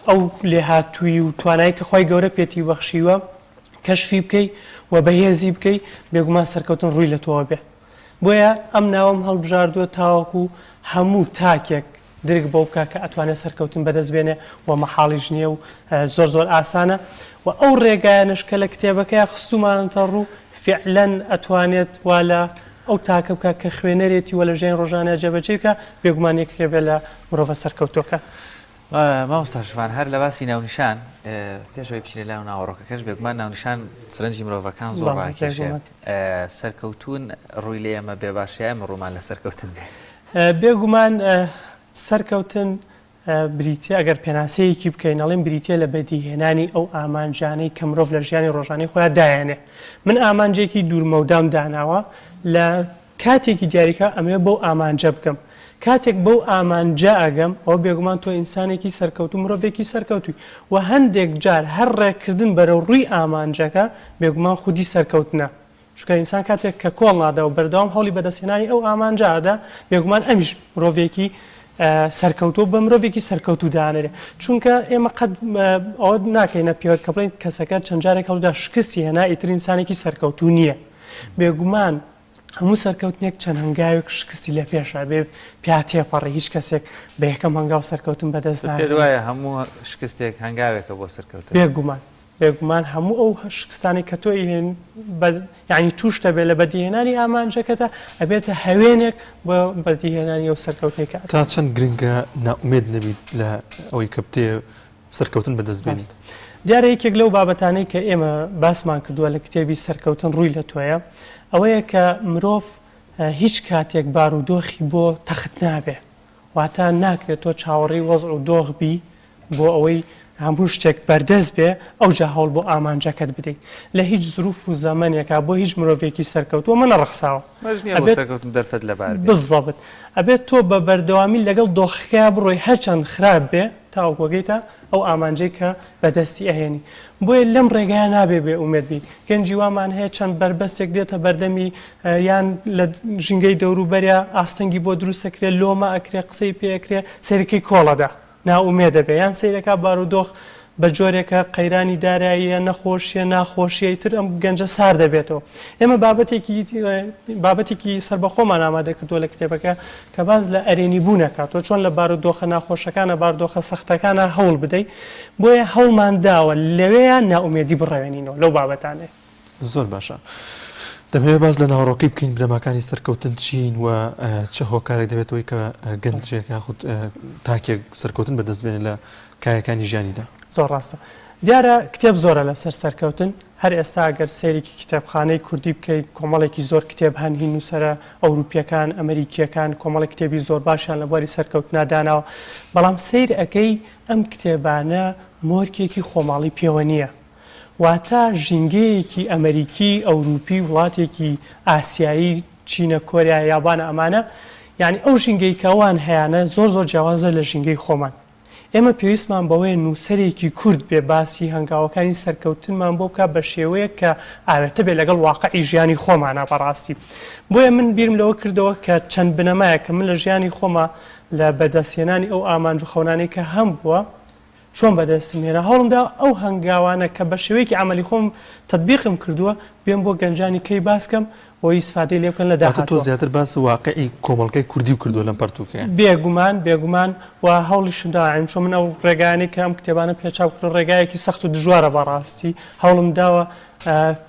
ئەو لێهاتووی و توانایی کە خۆی گەورە پێتی بەخشیوە کەشفی بکەی و بەهێزی بکەی بێگومان سەرکەوتن ڕووی لە تۆوە بێ بۆیە ئەم ناوەم هەڵبژاردووە تاوەکو هەموو تاکێک درک بۆ بکە کە ئەتوانێت سەرکەوتن بەدەست بێنێ و مەحاڵیش نییە و زۆر ئاسانە و ئەو ڕێگایانش کە لە کتێبەکەی خستومانتە ڕوو فعلەن ئەتوانێت وا لە ئەو تاکە بکە کە خوێنەرێتی وە لە ژێن ڕۆژانە جێبەجێ بکە بێگومانێکێ بێ لە مرۆڤە سەرکەوتۆکە مامۆستا شڤان هەر لە باسی ناونیشان پێشەوەی بچینە لای ناوەڕۆکەکەش بێگومان ناونیشان سرنجی مرۆڤەکان زۆر ڕاکێشێت سەرکەوتون ڕووی لێ ئەمە بێ باشیە ئەمە ڕوومان لە سەرکەوتن بێ بێگومان سەرکەوتن بریتە ئەگەر پێناسەیەکی بکەین ئەڵێن بریتە لە بەدیهێنانی ئەو ئامانجانەی کە مرۆڤ لە ژیانی ڕۆژانەی خۆیان دایانێ من ئامانجێکی دوورمەودام داناوە لە کاتێکی دیاریکە ئەمێ بۆ ئامانجە بکەم کاتێک بەو ئامانجە ئەگەم ئەو بێگومان تۆ ئینسانێکی سەرکەوت و مرۆڤێکی سەرکەوتوی و هەندێک جار هەر ڕێکردن بەرەو ڕووی ئامانجەکە بێگومان خودی سەرکەوتنە چونکە ئینسان کاتێک کە کۆڵ نادا و بەردەوام هەوڵی بەدەستێنانی ئەو ئامانجادا بێگومان ئەمیش مرۆڤێکی سەرکەوتۆ بە مرۆڤێکی سەرکەوتو دانێرێ چونکە ئێمە قەت ئەوە ناکەینە پێوە کە بڵین کەسەکە چەند جارێک هەڵدا شکستی هێنا ئیتر ئینسانێکی سەرکەوتو نییە بێگومان هەموو سەرکەوتنێک چەند هەنگاوێک شکستی لە پێشە بێ پیاتێپەڕی هیچ کەسێک بە یەکەم هەنگاو سەرکەوتن بەدەست دوایە هەموو شکستێک هەنگاوێکە بۆ سەرکەوتن بێگومان هەموو ئەو شکستانی کە تۆ یعنی توشتە بێ لە بەدیهێنانی ئامانجەکەتە ئەبێتە هەوێنێک بۆ بەدیهێنانی ئەو سەرکەوتێکە تا چەند گرنگە ناومێد نەبیت لە ئەوەی کە بتێ سەرکەوتن بەدەست بێنیت دیارە یەکێک لەو بابەتانەی کە ئێمە باسمان کردووە لە کتێبی سەرکەوتن ڕووی لە تۆیە ئەوەیە کە مرۆڤ هیچ کاتێک بارودۆخی بۆ تەخت نابێ واتە ناکرێت تۆ چاوەڕێی وەزع و دۆغبی بۆ ئەوەی هەموو شتێک بەردەست بێ ئەو جا هەوڵ بۆ ئامانجەکەت بدەیت لە هیچ زروف و زەمانێکا بۆ هیچ مرۆڤێکی سەرکەوتووە منە ڕەخساوە دەرفەت لەبار بزەبت ئەبێت تۆ بە بەردەوامی لەگەڵ دۆخەکە بڕۆی هەرچەند خراپ بێ تاوەگەیتە ئەو ئامانجەی کە بەدەستی ئەهێنی بۆیە لەم ڕێگایە نابێ بێ ئومێدبی گەنجی وامان هەیە چەند بربەستێک دێتە بەردەمی یان لە ژینگەی دەوروبەریا ئاستەنگی بۆ دروستەکرێ لۆمە ئەکرێ قسەی پێکرێ سەرەکەی کۆڵەدا ناومێدە بێ یان سیرەکە بارودۆخ بە جۆرێکە قەیرانی داراییە نەخۆشیە ناخۆشیە تر ئەم گەنجە سار دەبێتەوە ئێمە بابەتێکی سربەخۆمان ئامادە کردووە لە کتێبەکە کە باز لە ئەرێنی بوونەکە تۆ چۆن لە بارودۆخە ناخۆشەکانە باردۆخە سەختەکانە هەوڵ بدەیت بۆیە هەوڵمان داوە لەوەیە ناومێدی بڕێوێنینەوە لەو بابەتانێ زۆر باشە دەمەوێت باز لە ناوەڕۆکی بکەین بنەماکانی سەرکەوتن چین و چه هۆکارێک دەبێتەوەی کە گەنجێک یاخود تاکێک سەرکەوتن بەدەستبێنێ لە کایەکانی ژیانیدا زۆر ڕاستە دیارە کتێب زۆرە لەسەر سەرکەوتن هەر ئێستا ئەگەر سێرێکی کتێبخانەی کوردی بکەیت کۆمەڵێکی زۆر کتێب هەن هین نووسەرە ئەوروپیەکان ئەمریکیەکان کۆمەڵی کتێبی زۆر باشیان لە بواری سەرکەوتناداناوە بەڵام سیر ئەەکەی ئەم کتێبانە مۆرکێکی خۆماڵی پێوە نییە واتە ژینگەیەکی ئەمریکی ئەوروپی وڵاتێکی ئاسیایی چینە کۆریا یابانە ئەمانە یعنی ئەو ژینگەی کەوان هەیەە زۆر جیاوازە لە ژینگەی خۆمان ئێمە پێویستمان بەوەی نووسەرێکی کورد بێ باسی هەنگاوەکانی سەرکەوتنمان بۆ بکە بە شێوەیە کە ئاوێتە بێ لەگەڵ واقعی ژیانی خۆمانە بەڕاستی بۆیە من بیرم لەوە کردەوە کە چەند بنەمایە کە من لە ژیانی خۆمە لە بەدەستێنانی ئەو ئامانج و خەونانەی کە هەم بووە چۆن بەدەستم هێنا هەوڵمدا ئەو هەنگاوانە کە بە شێوەیەکی عملی خۆم تطبیقم کردووە بێم بۆ گەنجانی کەی باسکەم بۆ ئیسفادەی لێ بکەن لە داهاتوە. تۆ زیاتر باس واقعی کۆمەڵگەی کوردی و کردووە لەم پەرتووکەیە. بێگومان و هەوڵیشمدایم چۆن من ئەو ڕێگانەی کە ئەم کتێبانە پێچاو کرد ڕێگایەکی سەخت و دژوارە بەڕاستی هەوڵم داوە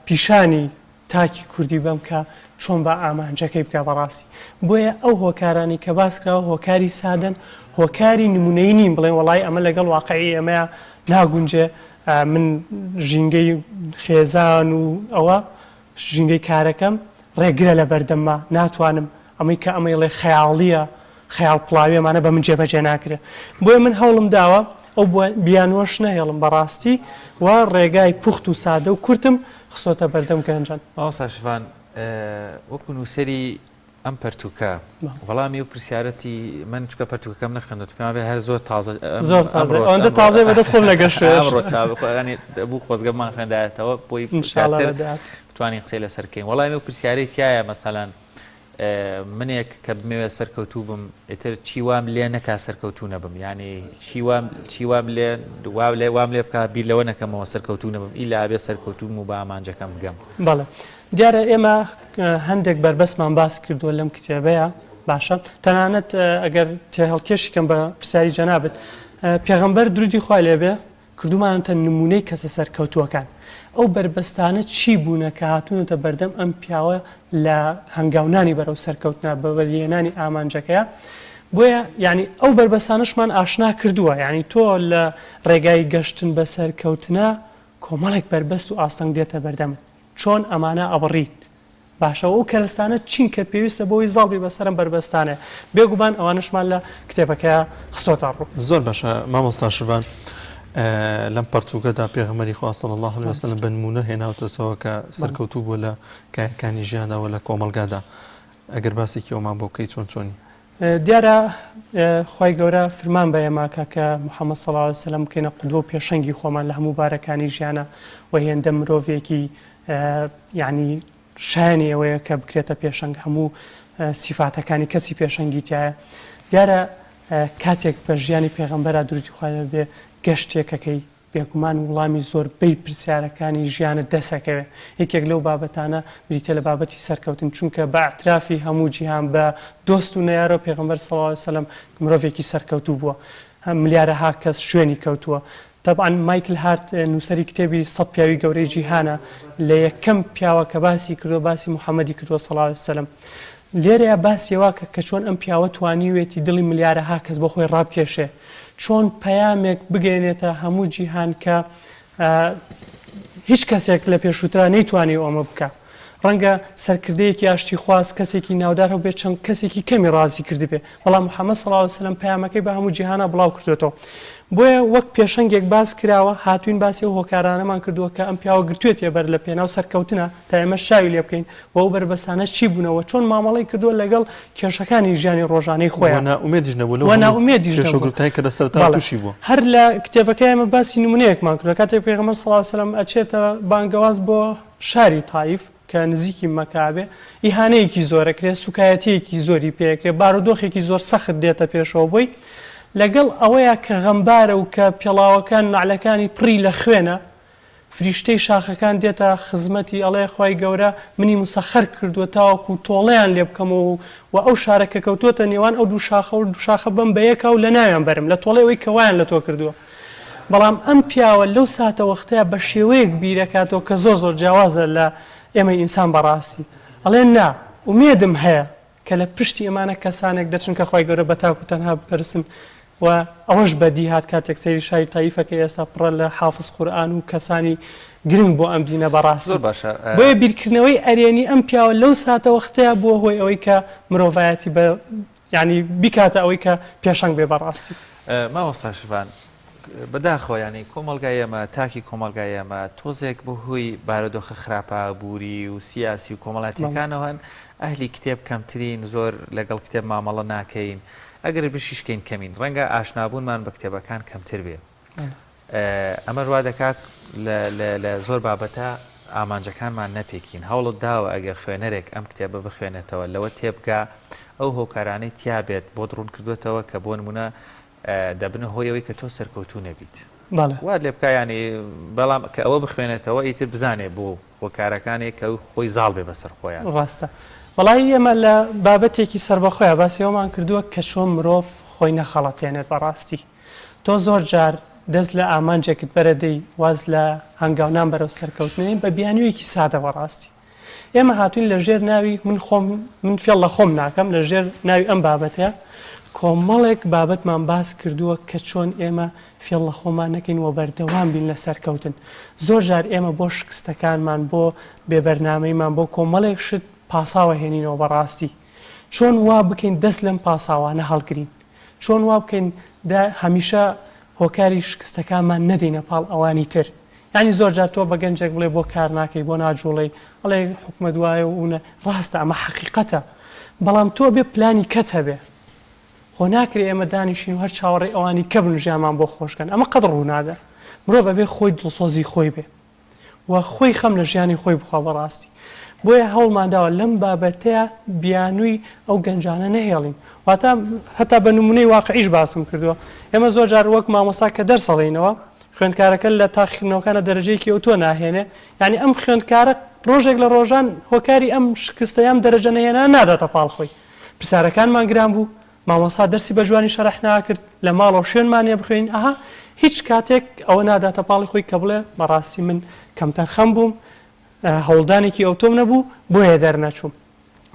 پیشانی تاکی کوردی بەم کە چۆن بە ئامانجەکەی بکە بەڕاستی بۆیە ئەو هۆکارانی کە باس کراوە هۆکاری سادن هۆکاری نمونەی نیم بڵێن وڵای ئەمە لەگەڵ واقعی ئەمەیە ناگونجێ من ژینگەی خێزان و ئەوە ژینگەی کارەکەم ڕێگرە لە بەردەممە ناتوانم ئەمەی کە ئەمەڵێ خەیاڵیە خەیاڵ پڵاوێمانە بە من جێبەجێ ناکرێت بۆیە من هەوڵم داوە ئەو بیانوەش نەهێڵم بەڕاستی و ڕێگای پوخت و سادە و کورتم خسۆتە بەردەم گەنجان. ماوەستا شوان وەکو نووسەری ئەم پەرتووکە وەڵامی و پرسیارەتی من چکە پەرتووکەکەم نەخێنێت پێما بێ هەر زۆر ئەوەندە تازای بەدەست خۆم لەگەشت بوو خۆزگەمان خوێندایەتەوە بۆی بتوانین قسەی لەسەرکەین وەڵامی و پرسیارەی تایە مەسەلەن منێک کە بمەوێت سەرکەوتوو بم ئیتر چی وام لێ نەکا سەرکەوتوو نەبم ینی چی وام لێ وام لێ بکە بیر لەوە نەکەمەوە سەرکەوتوو نەبم ئیلا ئابێ سەرکەوتوم و بە ئامانجەکەم بگەم. بەڵێ دیارە ئێمە هەندێک بربەسمان باس کردووە لەم کتێبەیە باشە تەنانەت ئەگەر تێهەڵکێشیکەم بە پرسیاری جەنابێت پێغەمبەر درودی خوای لێبێ کردومانتە نمونەی کەسە سەرکەوتووەکان ئەو بربەستانە چی بوونە کە هاتوونەتە بەردەم ئەم پیاوە لە هەنگاونانی بەرەو سەرکەوتنا بەوەلێنانی ئامانجەکەیە بۆیە ینی ئەو بربەستانشمان ئاشنا کردووە ینی تۆ لە ڕێگای گەشتن بە سەرکەوتنا کۆمەڵێک بربەست و ئاستەنگ دێتە بەردەمت چۆن ئەمانە ئەبڕیت باشە ئەو کەرستانە چین کە پێویستە بۆی زاڵبی بەسەرم بربەستانە بێگومان ئەوانشمان لە کتێبەکەیە خستۆتا ڕوو. زۆر باشە مامۆستا شوان لەم پەرتووکەدا پێغەمبەری خوا صلی الله علیه وسلم بە نمونە هێناوتەوە کە سەرکەوتوو بووە لە کایەکانی ژیانەوە لە کۆمەڵگادا ئەگەر باسێکی ئەومان بۆ بکەیت چۆنی دیارە خی گەورە فرمان بە ئێماکە کە محەممەد صلی الله علیه وسلم بکەینە قودوە و پێشەنگی خۆمان لە هەموو بارەکانی ژیانە و هێندە مرۆڤێکی یعنی شایانی ئەوەیە کە بکرێتە پێشەنگ هەموو سیفاتەکانی کەسی پێشەنگی تایە دیارە کاتێک بە ژیانی پێغەمبەرە درودی خوای بێ گەشتێکەکەی بێگومان وڵامی زۆربەی پرسیارەکانی ژیانە دەسەکەوێت یەکێک لەو بابەتانە بریتە لە بابەتی سەرکەوتن چونکە بە ئەترافی هەموو جیهان بە دۆست و نەیارە پێغەمبەر صلی الله علیه وسلم مرۆڤێکی سەرکەوتوو بووە ملیارەها کەس شوێنی کەوتووە طبعا مایکل هارت نووسەری کتێبی 100 پیاوی گەورەی جیهانە لە یەکەم پیاوە کە باسی کردو باسی محەممەدی کردووە صلی الله علیه وسلم لێرەیە باسیەوە کە چۆن ئەم پیاوە توانیوێتی دڵی ملیارەها کەس بە خۆی ڕابکێشێ چۆن پەیامێک بگەێنێتە هەموو جیهان کە هیچ کەسێک لە پێشووترا نەیتوانی ئەمە بکە ڕەنگە سەرکردەیەکی ئاشتی خواست کەسێکی ناودار هەو بێت چەند کەسێکی کەمی ڕازی کردی بێ بەڵام محەممەد صلی الله علیه وسلم پەیامەکەی بە هەموو جیهانە بڵاو کردوێتەوە بۆیە وەک پێشەنگێک باس کراوە هاتوین باسی و هۆکارانەمان کردووە کە ئەم پیاوە گرتوێتێ بەر لە پێناو سەرکەوتنە تا ئێمە شاوی لێ بکەین و ئەو بربەستانە چی بوونەوە چۆن مامەڵی کردووە لەگەڵ کێشەکانی ژیانی ڕۆژانەی خۆیان هەر لە کتێبەکە ئێمە باسی نمونەیەکمان کردووە کاتێک پێغەمبەر صلی الله علیه وسلم ئەچێتە بانگەواز بۆ شاری تایف کە نزیکی مەکابێ ئیهانەیەکی زۆرەکرێت سوکایەتەیەکی زۆری پێکرێت بارودۆخێکی زۆر سەخت دێتە پێشەوە بۆی لەگەڵ ئەوەیە کە غەمبارە و کە پێڵاوەکان نعلەکانی پڕی لە خوێنە فریشتەی شاخەکان دێتە خزمەتی ئەڵێ خی گەورە منی مسەخەر کردووە تاوەکو تۆڵەیان لێ بکەمەوە و ئەو شارەکە کەوتوتە نێوان ئەو دوو شاخە و دووشاخە بم بەیەکە و لە ناویان بەرم لە تۆڵەوەی کەوایان لە تۆ کردووە بەڵام ئەم پیاوە لەو ساتە وەختەیە بە شێوەیەک بیرەکاتەوە کە زۆر جیاوازە لە ئێمە ئینسان بەڕاستی ئەڵێن نا ومێدم هەیە کە لە پشتی ئەمانە کەسانێک دەچن کە خی گەورە بەتاکو تەنها بپەرسن و ئەوەش بەدی هات کاتێک سەیری شاری تایفەکە ئێستا پڕە لە حافظ قورئان و کەسانی گرنگ بۆ ئەم دینە بەڕاستی بۆیە بیرکردنەوەی ئەرێنی ئەم پیاوە لەو ساتە وەختەیە بووە هۆی ئەوەی کە مرۆڤایەتی بە ینی بیکاتە ئەوەی کە پێشەنگ بێ بەڕاستی ماوەستا شوان بەداخەوە ینی کۆمەلگای ئێمە تاکی کۆمەلگای ئێمە تۆزێک بۆ هۆی بارودۆخە خراپابووری و سیاسی و کۆمەڵاتیەکانەوەن ئەهلی کتێب کەمترین زۆر لەگەڵ کتێب مامەڵە ناکەین ئەگەر بشیشکەین کەمین ڕەنگە ئاشنابوونمان بە کتێبەکان کەمتر بێ ئەمە ڕوا دەکات لە زۆر بابەتە ئامانجەکانمان نەپێکین هەوڵت داوە ئەگەر خوێنەرێک ئەم کتێبە بخوێنێتەوە لەوە تێبگا ئەو هۆکارانەی تیابێت بۆ دڕون کردوێتەوە کە بۆ نمونە دەبنە هۆیەوەی کە تۆ سەرکەوتو نەبیت وات لێ بکایانی بەڵام کە ئەوە بخوێنێتەوە ئیتر بزانێ بۆ هۆکارەکانێک کە خۆی زاڵ بێ بەسەر خۆیان ڕاستە وڵی ئێمە لە بابەتێکی سربەخۆیە باسیەوەمان کردووە کە چۆن مرۆڤ خۆی نەخەڵەتێنێت بەڕاستی تۆ زۆر جار دەست لە ئامانجێکت بەرەدەی واز لە هەنگاونان بەرەو سەرکەوتنی بە بیانوویەکی سادەوە ڕاستی ئێمە هاتوین لە ژێر ناوی من فێڵ لە خۆم ناکەم لە ژێر ناوی ئەم بابەتە کۆمەڵێک بابەتمان باس کردووە کە چۆن ئێمە فێڵ لە خۆمان نەکەین و بەردەوام بین لە سەرکەوتن زۆر جار ئێمە بۆ شکستەکانمان بۆ بێبەرنامەیمان بۆ کۆمەڵێک شت پاساوە هێنینەوە بەڕاستی چۆن وا بکەین دەست لەم پاساوانە هەڵگرین چۆن وا بکەین هەمیشە هۆکاری شکستەکانمان نەدەینە پاڵ ئەوانی تر ینی زۆر جار تۆ بە گەنجێک بڵێ بۆ کار ناکەی بۆ ناجوڵی ئەڵێ حکومە دوایە و ڕاستە ئەمە حەقیقەتە بەڵام تۆ بێ پلانی کەت هەبێ خۆ ناکرێ ئێمە دانیشین و هەر چاوەڕێ ئەوانی کە بن ژیانمان بۆ خۆشکەن ئەمە قەت ڕوونادە مرۆڤ بەبێ خۆی دڵسۆزی خۆی بێ و خۆی خەم لە ژیانی خۆی بخوا بەڕاستی بۆیە هەوڵمانداوە لەم بابەتەیە بیانووی ئەو گەنجانە نەهێڵین واتە هەتا بە نمونەی واقعیش باسم کردووە ئێمە زۆر جار وەک مامۆستا کە دەرسەڵێنەوە خوێندکارەکە لە تاخیرنەوەکانە دەرەجەیەکی ئەو تۆ ناهێنێ یعنی ئەم خوێندکارە ڕۆژێک لە ڕۆژان هۆکاری ئەم شکستەیەم دەرەجە نەهێنا ناداتە پاڵ خۆی پرسیارەکانمان گران بوو مامۆستا دەرسی بە جوانی شەرح ناکرد لە ماڵەوە شوێنمانێ بخوێن ئەها هیچ کاتێک ئەوە ناداتە پاڵی خۆی کە بڵێ بەڕاستی من کەمتەر خەم بووم هەوڵدانێکی ئەوتۆم نەبوو بۆیە دەرنەچووم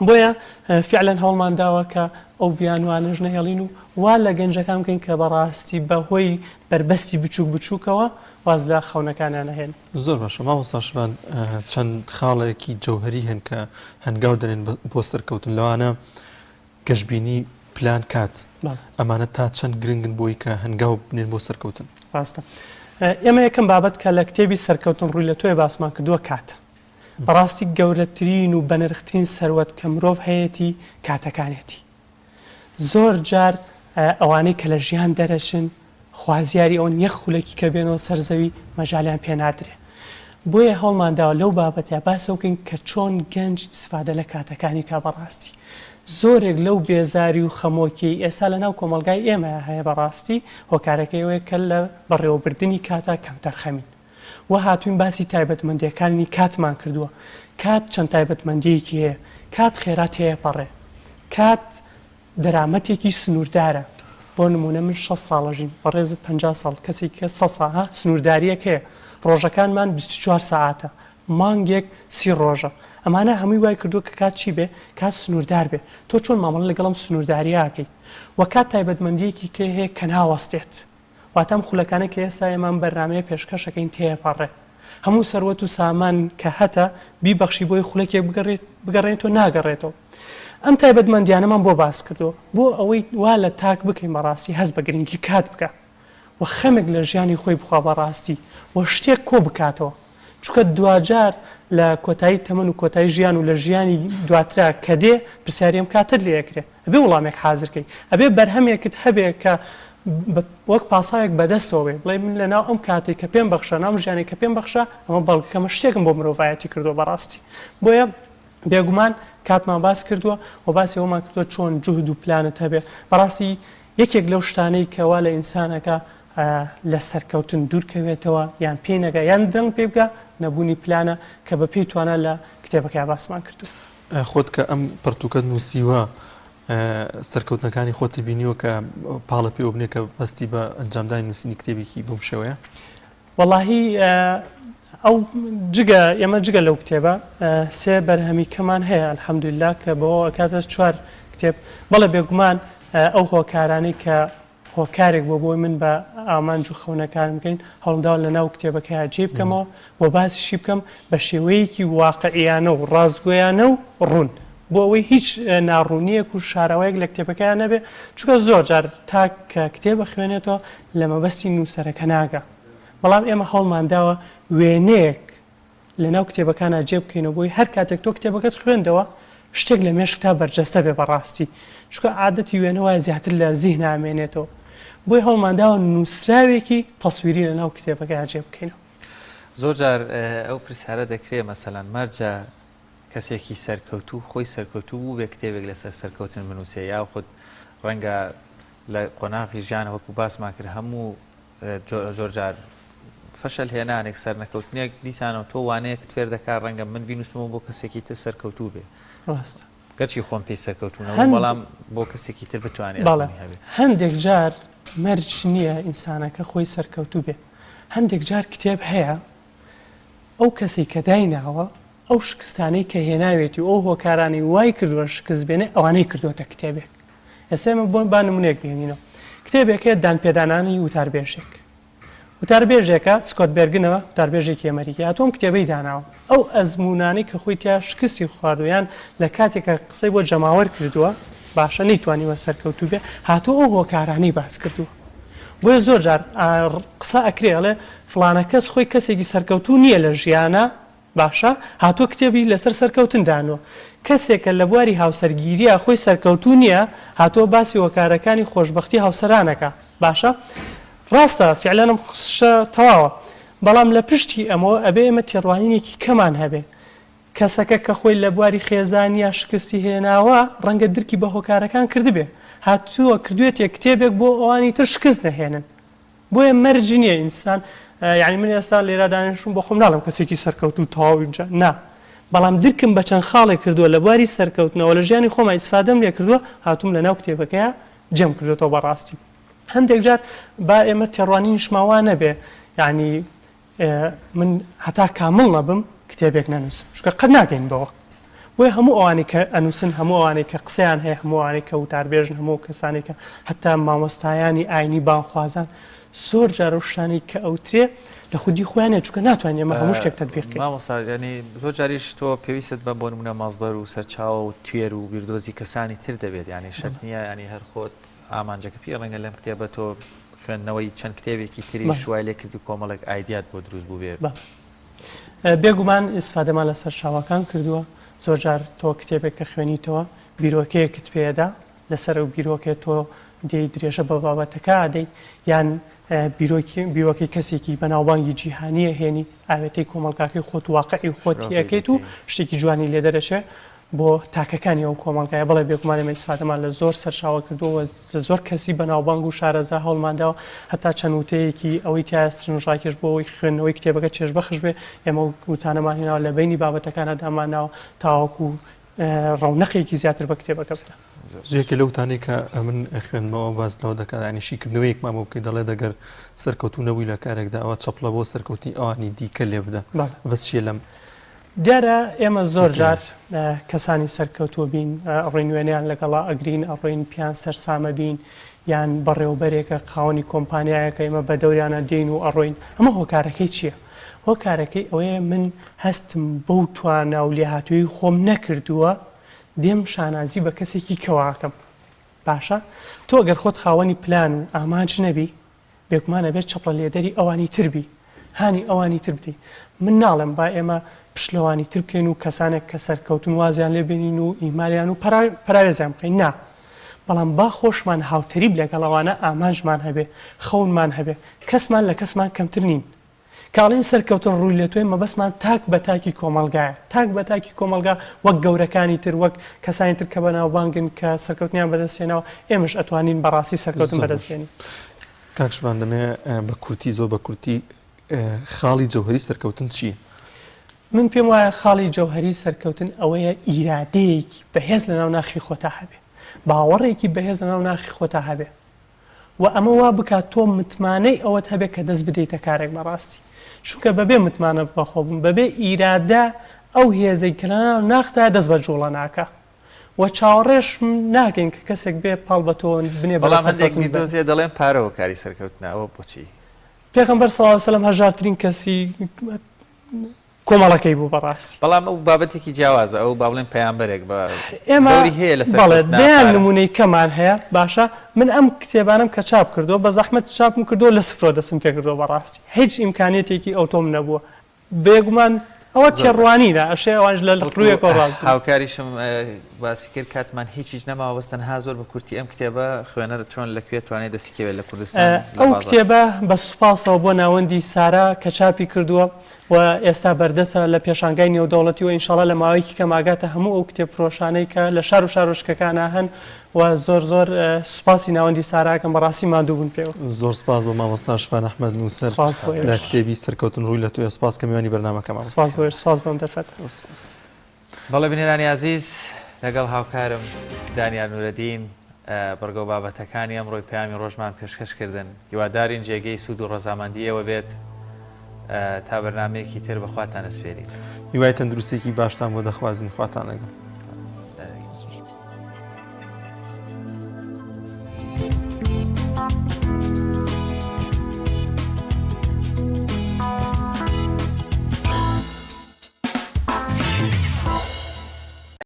بۆیە فعلەن هەوڵمان داوە کە ئەو بیانوانەش نەهێڵین و وا لە گەنجەکان بکەین کە بەڕاستی بەهۆی بربەستی بچووک بچووکەوە واز لە خەونەکانیان نەهێن زۆر باشە مامۆستا شوان چەند خاڵێکی جەوهەری هەن کە هەنگاو دەنێن بۆ سەرکەوتن لەوانە گەشتبینی پلان کات ئەمانە تا چەند گرنگن بۆی کە هەنگاو بنێن بۆ سەرکەوتن ڕاستە ئێمە یەکەم بابەت کە لە کتێبی سەرکەوتن ڕووی لە تۆی باسمان کردووە کاتە بەڕاستی گەورەترین و بەنرخترین سەروەت کە مرۆڤ هەیەی کاتەکانێتی زۆر جار ئەوانەی کە لە ژیان دەرەچن خوازیاری ئەوەن یەک خولێکی کە بێنەوە سەرزەوی مەجالیان پێ نادرێ بۆیە هەوڵمانداوە لەو بابەتە باسە بکەین کە چۆن گەنج ئیسفادە لە کاتەکانی کا بەڕاستی زۆرێک لەو بێزاری و خەمۆکی ئێستا لە ناو کۆمەلگای ئێمە هەیە بەڕاستی هۆکارەکەیەوەی کە لە بەڕێوەبردننی کاتا کەمتەر خەمین و هاتوین باسی تایبەتمەندیەکانی کاتمان کردووە کات چەند تایبەتمەندیەکی هەیە کات خێرات هەیە پەڕێ کات دەرامەتێکی سنووردارە بۆ نمونە من 6 ساڵەژین بەڕێزت 50 ساڵ کەسێک کە 100 ساڵ سنوورداریەک هەیە ڕۆژەکانمان 24 ساعتە مانگێک 30 ڕۆژە ئەمانە هەمووی وای کردووە کە کات چی بێ کات سنووردار بێ تۆ چۆن مامەڵە لەگەڵم سنوورداریاکەی و کات تایبەتمەندیەکی کە هەیە کە ناوەستێت واتەم خولەکانە کە ئێستا ئێمان بەرنامەیە پێشکەشەکەین تێپەڕێ هەموو سەروەت و سامان کە هەتە بیبەخشی بۆی خولەکێک بگەڕێنێتەوە ناگەڕێتەوە ئەم تایبەتمەندیانەمان بۆ باس کردو بۆ ئەوەی وا لە تاک بکەین بەڕاستی هەست بە گرنگی کات بکە و خەمێک لە ژیانی خۆی بخوا بەڕاستی و شتێک کۆ بکاتەوە چونکە دوجار لە کۆتایی تەمەن و کۆتایی ژیان و لە ژیانی دواترا کە دێ پرسیاریم کاتت لێ یەکرێ ئەبێ وەڵامێک حازرکەی ئەبێ بەرهەمێکت هەبێ کە وەک پاساوێک بەدەستەوە بێ بڵێ من لەناو ئەم کاتێک کە پێم بەخشە ناو ژیانی کە پێم بەخشە ئەمە بەڵگەکەمە شتێکم بۆ مرۆڤایەتی کردو بەڕاستی بۆیە بێگومان کاتمان باس کردووە و باسی ئەومان کردووە چۆن جوهد و پلانت هەبێ بەڕاستی یەکێک لەو شتانەی کەوا لە ئینسانەکە لە سەرکەوتن دوورکەوێتەوە یان پێی نەگا یان دەنگ پێ بگە نەبوونی پلانە کە بە پێی توانە لە کتێبەکە باسمان کردو خۆت کە ئەم پرتوکەت نووسیوە سەرکەوتنەکانی خۆتی بینیوە کە پاڵە پێ بنێ کە بەستی بە ئەنجامدانی نووسینی کتێبێکی بۆم شێوەیە وەڵاهی ئەو جگە ئێمە جگە لەو کتێبە سێ بەرهەمی کەمان هەیە الحەمدوللا کە بۆ کاتە 4 کتێب بەڵێ بێگومان ئەو هۆکارانەی کە هۆکارێک بۆ بۆی من بە ئامانج و خەونەکان بکەین هەڵمداوە لە ناو کتێبەکەی جێ بکەمەوە بۆ باسیشی بکەم بە شێوەیەکی واقعیانە و ڕاستگۆیانە و ڕوون بۆ ئەوەی هیچ ناڕوونیەک و شارەوەیەک لە کتێبەکەیان نەبێ چونکە زۆر جار تا کە کتێبە خوێنێتەوە لە مەبەستی نووسەرەکە ناگە بەڵام ئێمە هەڵمانداوە وێنەیەک لە ناو کتێبەکانە جێ بکەینەوە بۆی هەر کاتێک تۆ کتێبەکەت خوێندەوە شتێک لە مێشکتا بەرجەستە بێ بەڕاستی چونکە عادەتی وێنەوە زیاتر لە زیهن نامێنێتەوە بۆی هەڵمانداوە نووسراوێکی تەسویری لە ناو کتێبەکە جێ بکەینەوە زۆر جار ئەو پرسیارە دەکرێت مەسەلەن مەرجە کەسێکی سەرکەوتوو خۆی سەرکەوتوو بوو بێ کتێبێک لەسەر سەرکەوتن بنووسێ یا خودت ڕەنگە لە قۆناغی ژیانە وەکو باسمان کرد هەموو زۆر جار فەشەل هێنانێک سەرنەکەوتنێک دیسانەوە تۆ وانەیەک فێر دەکات ڕەنگە من بینوسمەوە بۆ کەسێکی تر سەرکەوتوو بێ ڕاستە گەرچی خۆم پێی سەرکەوتونەوە بەڵام بۆ کەسێکی تر بتوانێت هەندێک جار مەرج نییە ئینسانەکە خۆی سەرکەوتوو بێ هەندێک جار کتێب هەیە ئەو کەسی کە دایناوە ئەو شکستانەی کە هێناوێتی ئەو هۆکارانی وای کردووە شکست بێنێ ئەوانەی کردوتە کتێبێک ئێسێمە بۆ با نمونێک بێنینەوە کتێبێکە دانپێدانانی وتاربێژێک وتاربێژێکە سکۆت بێرگنەوە وتاربێژێکی ئەمریکی هاتۆم کتێبەی داناوە ئەو ئەزمونانی کە خۆی تیا شکستی خواردویان لە کاتێکە قسەی بۆ جەماوەر کردووە باشە نەیتوانیوە سەرکەوتوو بێ هاتۆ ئەو هۆکارانەی باس کردووە بۆیە زۆر جار قسە ئەکرێڵێ فلانە کەس خۆی کەسێکی سەرکەوتوو نییە لە ژیانە باشە هاتۆ کتێبی لەسەر سەرکەوتندانەوە کەسێکە لە بواری هاوسەرگیریە خۆی سەرکەوتوو نییە هاتۆ باسی هۆکارەکانی خۆشببختی هاوسەرانەکە باشە ڕاستە فعلەنم تەواوە بەڵام لە پشتی ئەمەوە ئەبێ ئێمە تێڕوانینێکی کەمان هەبێ کەسەکە کە خۆی لە بواری خێزانیا شکستی هێناوە ڕەنگە درکی بە هۆکارەکان کردبێ هاتووە کردوێت یە کتێبێک بۆ ئەوانی تر شکست نەهێنن بۆیە مەرج نییە ئینسان یعنی من ئێستا لێرە دانیشتم بۆ خۆم ناڵم کەسێکی سەرکەوتوو تەواوی نا بەڵام درکم بە چەند خاڵێک کردووە لە بواری سەرکەوتنەوە لە ژیانی خۆمە ئیسفادەم لێ کردووە هاتووم لە ناو کتێبەکەیە جەم کردوێتەوە بەڕاستی هەندێک جار با ئێمە تێڕوانی شماوان نەبێ یعنی من هەتا کامل نەبم کتێبێک نەنووسم چونکە قەت ناگەین بەوە بۆیە هەموو ئەوانی کە ئەنووسن هەموو ئەوانەی کە قسەیان هەیە هەموو ئەوانەی کە وتاربێژن هەموو کەسانی کە هەتا مامۆستایانی ئاینی بانخوازان زۆر جار و شتانی کە ئەوترێ لە خودی خۆیانێ چونکە ناتوانین ئێمە هەموو شتێک تەطبیق بکەین مامۆستا ینی زۆر جاریش تۆ پێویستت بە بۆ نمونە مازدەر و سەرچاوە و توێر و بیردۆزی کەسانی تر دەبێت ینی شەرت نییە ینی هەر خۆت ئامانجەکە پێ ڕەنگە لەم کتێبە تۆ خوێندنەوەی چەند کتێبێکی تری شوای لێ کردی کۆمەڵێک ئایدیات بۆ دروست بوو بێ بێگومان ئیسفادەمان لەسەر شاوەکان کردووە زۆر جار تۆ کتێبێک کە خوێنیتەوە بیرۆکەیەکت پێدا لەسەر و بیرۆکێ تۆ دێی درێژە بە بابەتەکە ئادەی یان بیرۆکەی کەسێکی بەناوبانگی جیهانیە هێنی ئاوێتەی کۆمەڵگاکەی خۆت واقعی خۆتی ئەەکەیت و شتێکی جوانی لێ دەرەچێ بۆ تاکەکانی ئەو کۆمەڵگایە بەڵێ بێگومانێمە ئیسفادەمان لە زۆر سەرچاوە کردووە زۆر کەسی بەناوبانگ و شارەزا هەوڵمانداوە هەتا چەند وتەیەکی ئەوەی تیا سرنجڕاکێش بۆ ئەوەی خوێندنەوەی کتێبەکە چێژبەخش بێ ئێمە وتانەمان هێناوە لە بینی بابەتەکانە داماناوە تاوەکو ڕەونەقێکی زیاتر بە کتێبەکە بدە زیەکە لەو تانەی کە ئەمن خوێنمەوە بازنەوە دەکات ینی شیکردنەوەیەکمان بۆ بکەی دەڵێ دەگەر سەرکەوتونەوەی لە کارێکدا ئەوە چەپڵە بۆ سەرکەوتنی ئەوانی دیکە لێ بدە بەس چیە لەم دیارە ئێمە زۆر جار کەسانی سەرکەوتووە بین ڕێی نوێنیان لەگەڵا ئەگرین ئەڕۆین پیان سەرسامە بین یان بەڕێوەبەرێکە قاوەنی کۆمپانیایەکە ئێمە بە دەوریانە دێین و ئەڕۆین ئەمە هۆکارەکەی چییە؟ هۆکارەکەی ئەوەیە من هەستم بەو توانە و لێهاتووی خۆم نەکردووە دێم شانازی بە کەسێکی کەواکەم باشە تۆ ئەگەر خۆت خاوەنی پلان و ئامانج نەبی بێگومانە بێت چەپڵە لێدەری ئەوانی تربی هانی ئەوانی تر بدەین من ناڵم با ئێمە پشلەوانی تر بکەین و کەسانێک کە سەرکەوتن وازیان لێبێنین و ئیمالیان و پراوێزیان بکەین نا بەڵام با خۆشمان هاوتەریب لەگەڵەوانە ئامانجمان هەبێ خەونمان هەبێ کەسمان لە کەسمان کەمتر نین کاڵێن سەرکەوتن ڕووی لە توێ مەبەستمان تاک بە تاکی کۆمەلگایە تاک بە تاکی کۆمەلگا وەک گەورەکانی تر وەک کەسانی تر کە بەناوبانگن کە سەرکەوتنیان بەدەستێنەوە ئێمەش ئەتوانین بەڕاستی سەرکەوتن بەدەستێنین کاکشمان دەمێ بە کورتی زۆر بە کورتی خاڵی جەوهری سەرکەوتن چییە؟ من پێم وایە خاڵی جەوهری سەرکەوتن ئەوەیە ئیرادەیەکی بەهێز لە ناو ناخی خۆتا هەبێ باوەڕێکی بەهێز لە ناو ناخی خۆتا هەبێ و ئەمە وا بکات تۆ متمانەی ئەوەت هەبێت کە دەست بدەیتە کارێک بەڕاستی چونکە بەبێ متمانە بەخۆبم بەبێ ئیرادە ئەو هێزەیکردە ناختا دەست بە جوڵە ناکە و چاوەڕێش ناکەین کە کەسێک بێ پاڵ بە تۆ بنێ بەڵام هەندێک میدۆزیە دەڵێن پارەوە کاری سەرکەوتنەوە بۆچی؟ پێغەمبەر سەڵڵاهو عەلەیهی وسەلەم هەژارترین کەسی کۆمەڵەکەی بوو بەڕاستی بەڵام ئەو بابەتێکی جیاوازە ئەو با بڵێن پەیامبەرێک بە ئێمە دەوری هەیە لەسەر بەڵێ کەوتنا دەیان پارە. نمونەی کەمان هەیە باشە من ئەم کتێبانم کە چاپ کردو بە زەحمەت چاپم کردو لە سفرۆ دەسم پێ کردو بەڕاستی هیچ ئیمکانێتێکی ئەوتۆم نەبووە بێگومان ئەوە تێڕوانینە ئەشێ ئەوانش لە ڕوویەکەوە ڕاست بوون. هاوکاریشم باسی کرد کاتمان هیچیش نەماوە وەستەنها زۆر بە کورتی ئەم کتێبە خوێنەر چۆن لەکوێ توانێت دەستیکەوێت لە کوردستان لە ئەو بازاڕ. کتێبە بە سوپاسەوە بۆ ناوەندی سارا کە چاپی کردووە و ئێستا بەردەسە لە پێشانگای نێودەوڵەتی و ئینشاڵە لە ماوەیەکی کە ماگاتە هەموو ئەو کتێب فرۆشانەی کە لە شار و شارۆشکەکانە هەن و زۆر زۆر سوپاسی ناوەندی ساراکەم بەڕاستی ماندوو بوون پێوە. زۆر سپاس بۆ مامۆستا شفان ئەحمەد نووسەر سپاس بۆ لە کتێبی سەرکەوتن ڕووی لە توێ سپاس کە میوانی بەرنامەکەمان. سپاس بۆ سپاس بۆم دەرفەت. بەڵێ بینێرانی عزیز لەگەڵ هاوکارم دانیال نورەدین بەرگە و بابەتەکانی ئەمڕۆی پامی ڕۆژمان پێشکەشکردن هیوادارین جێگەی سوود و ڕەزامەندیەوە بێت تا بەرنامەیەکی تر بەخواتان ئەسپێرین. هیوای تەندروستێکی باشتان بۆ دەخوازین خواتان لەگەڵ.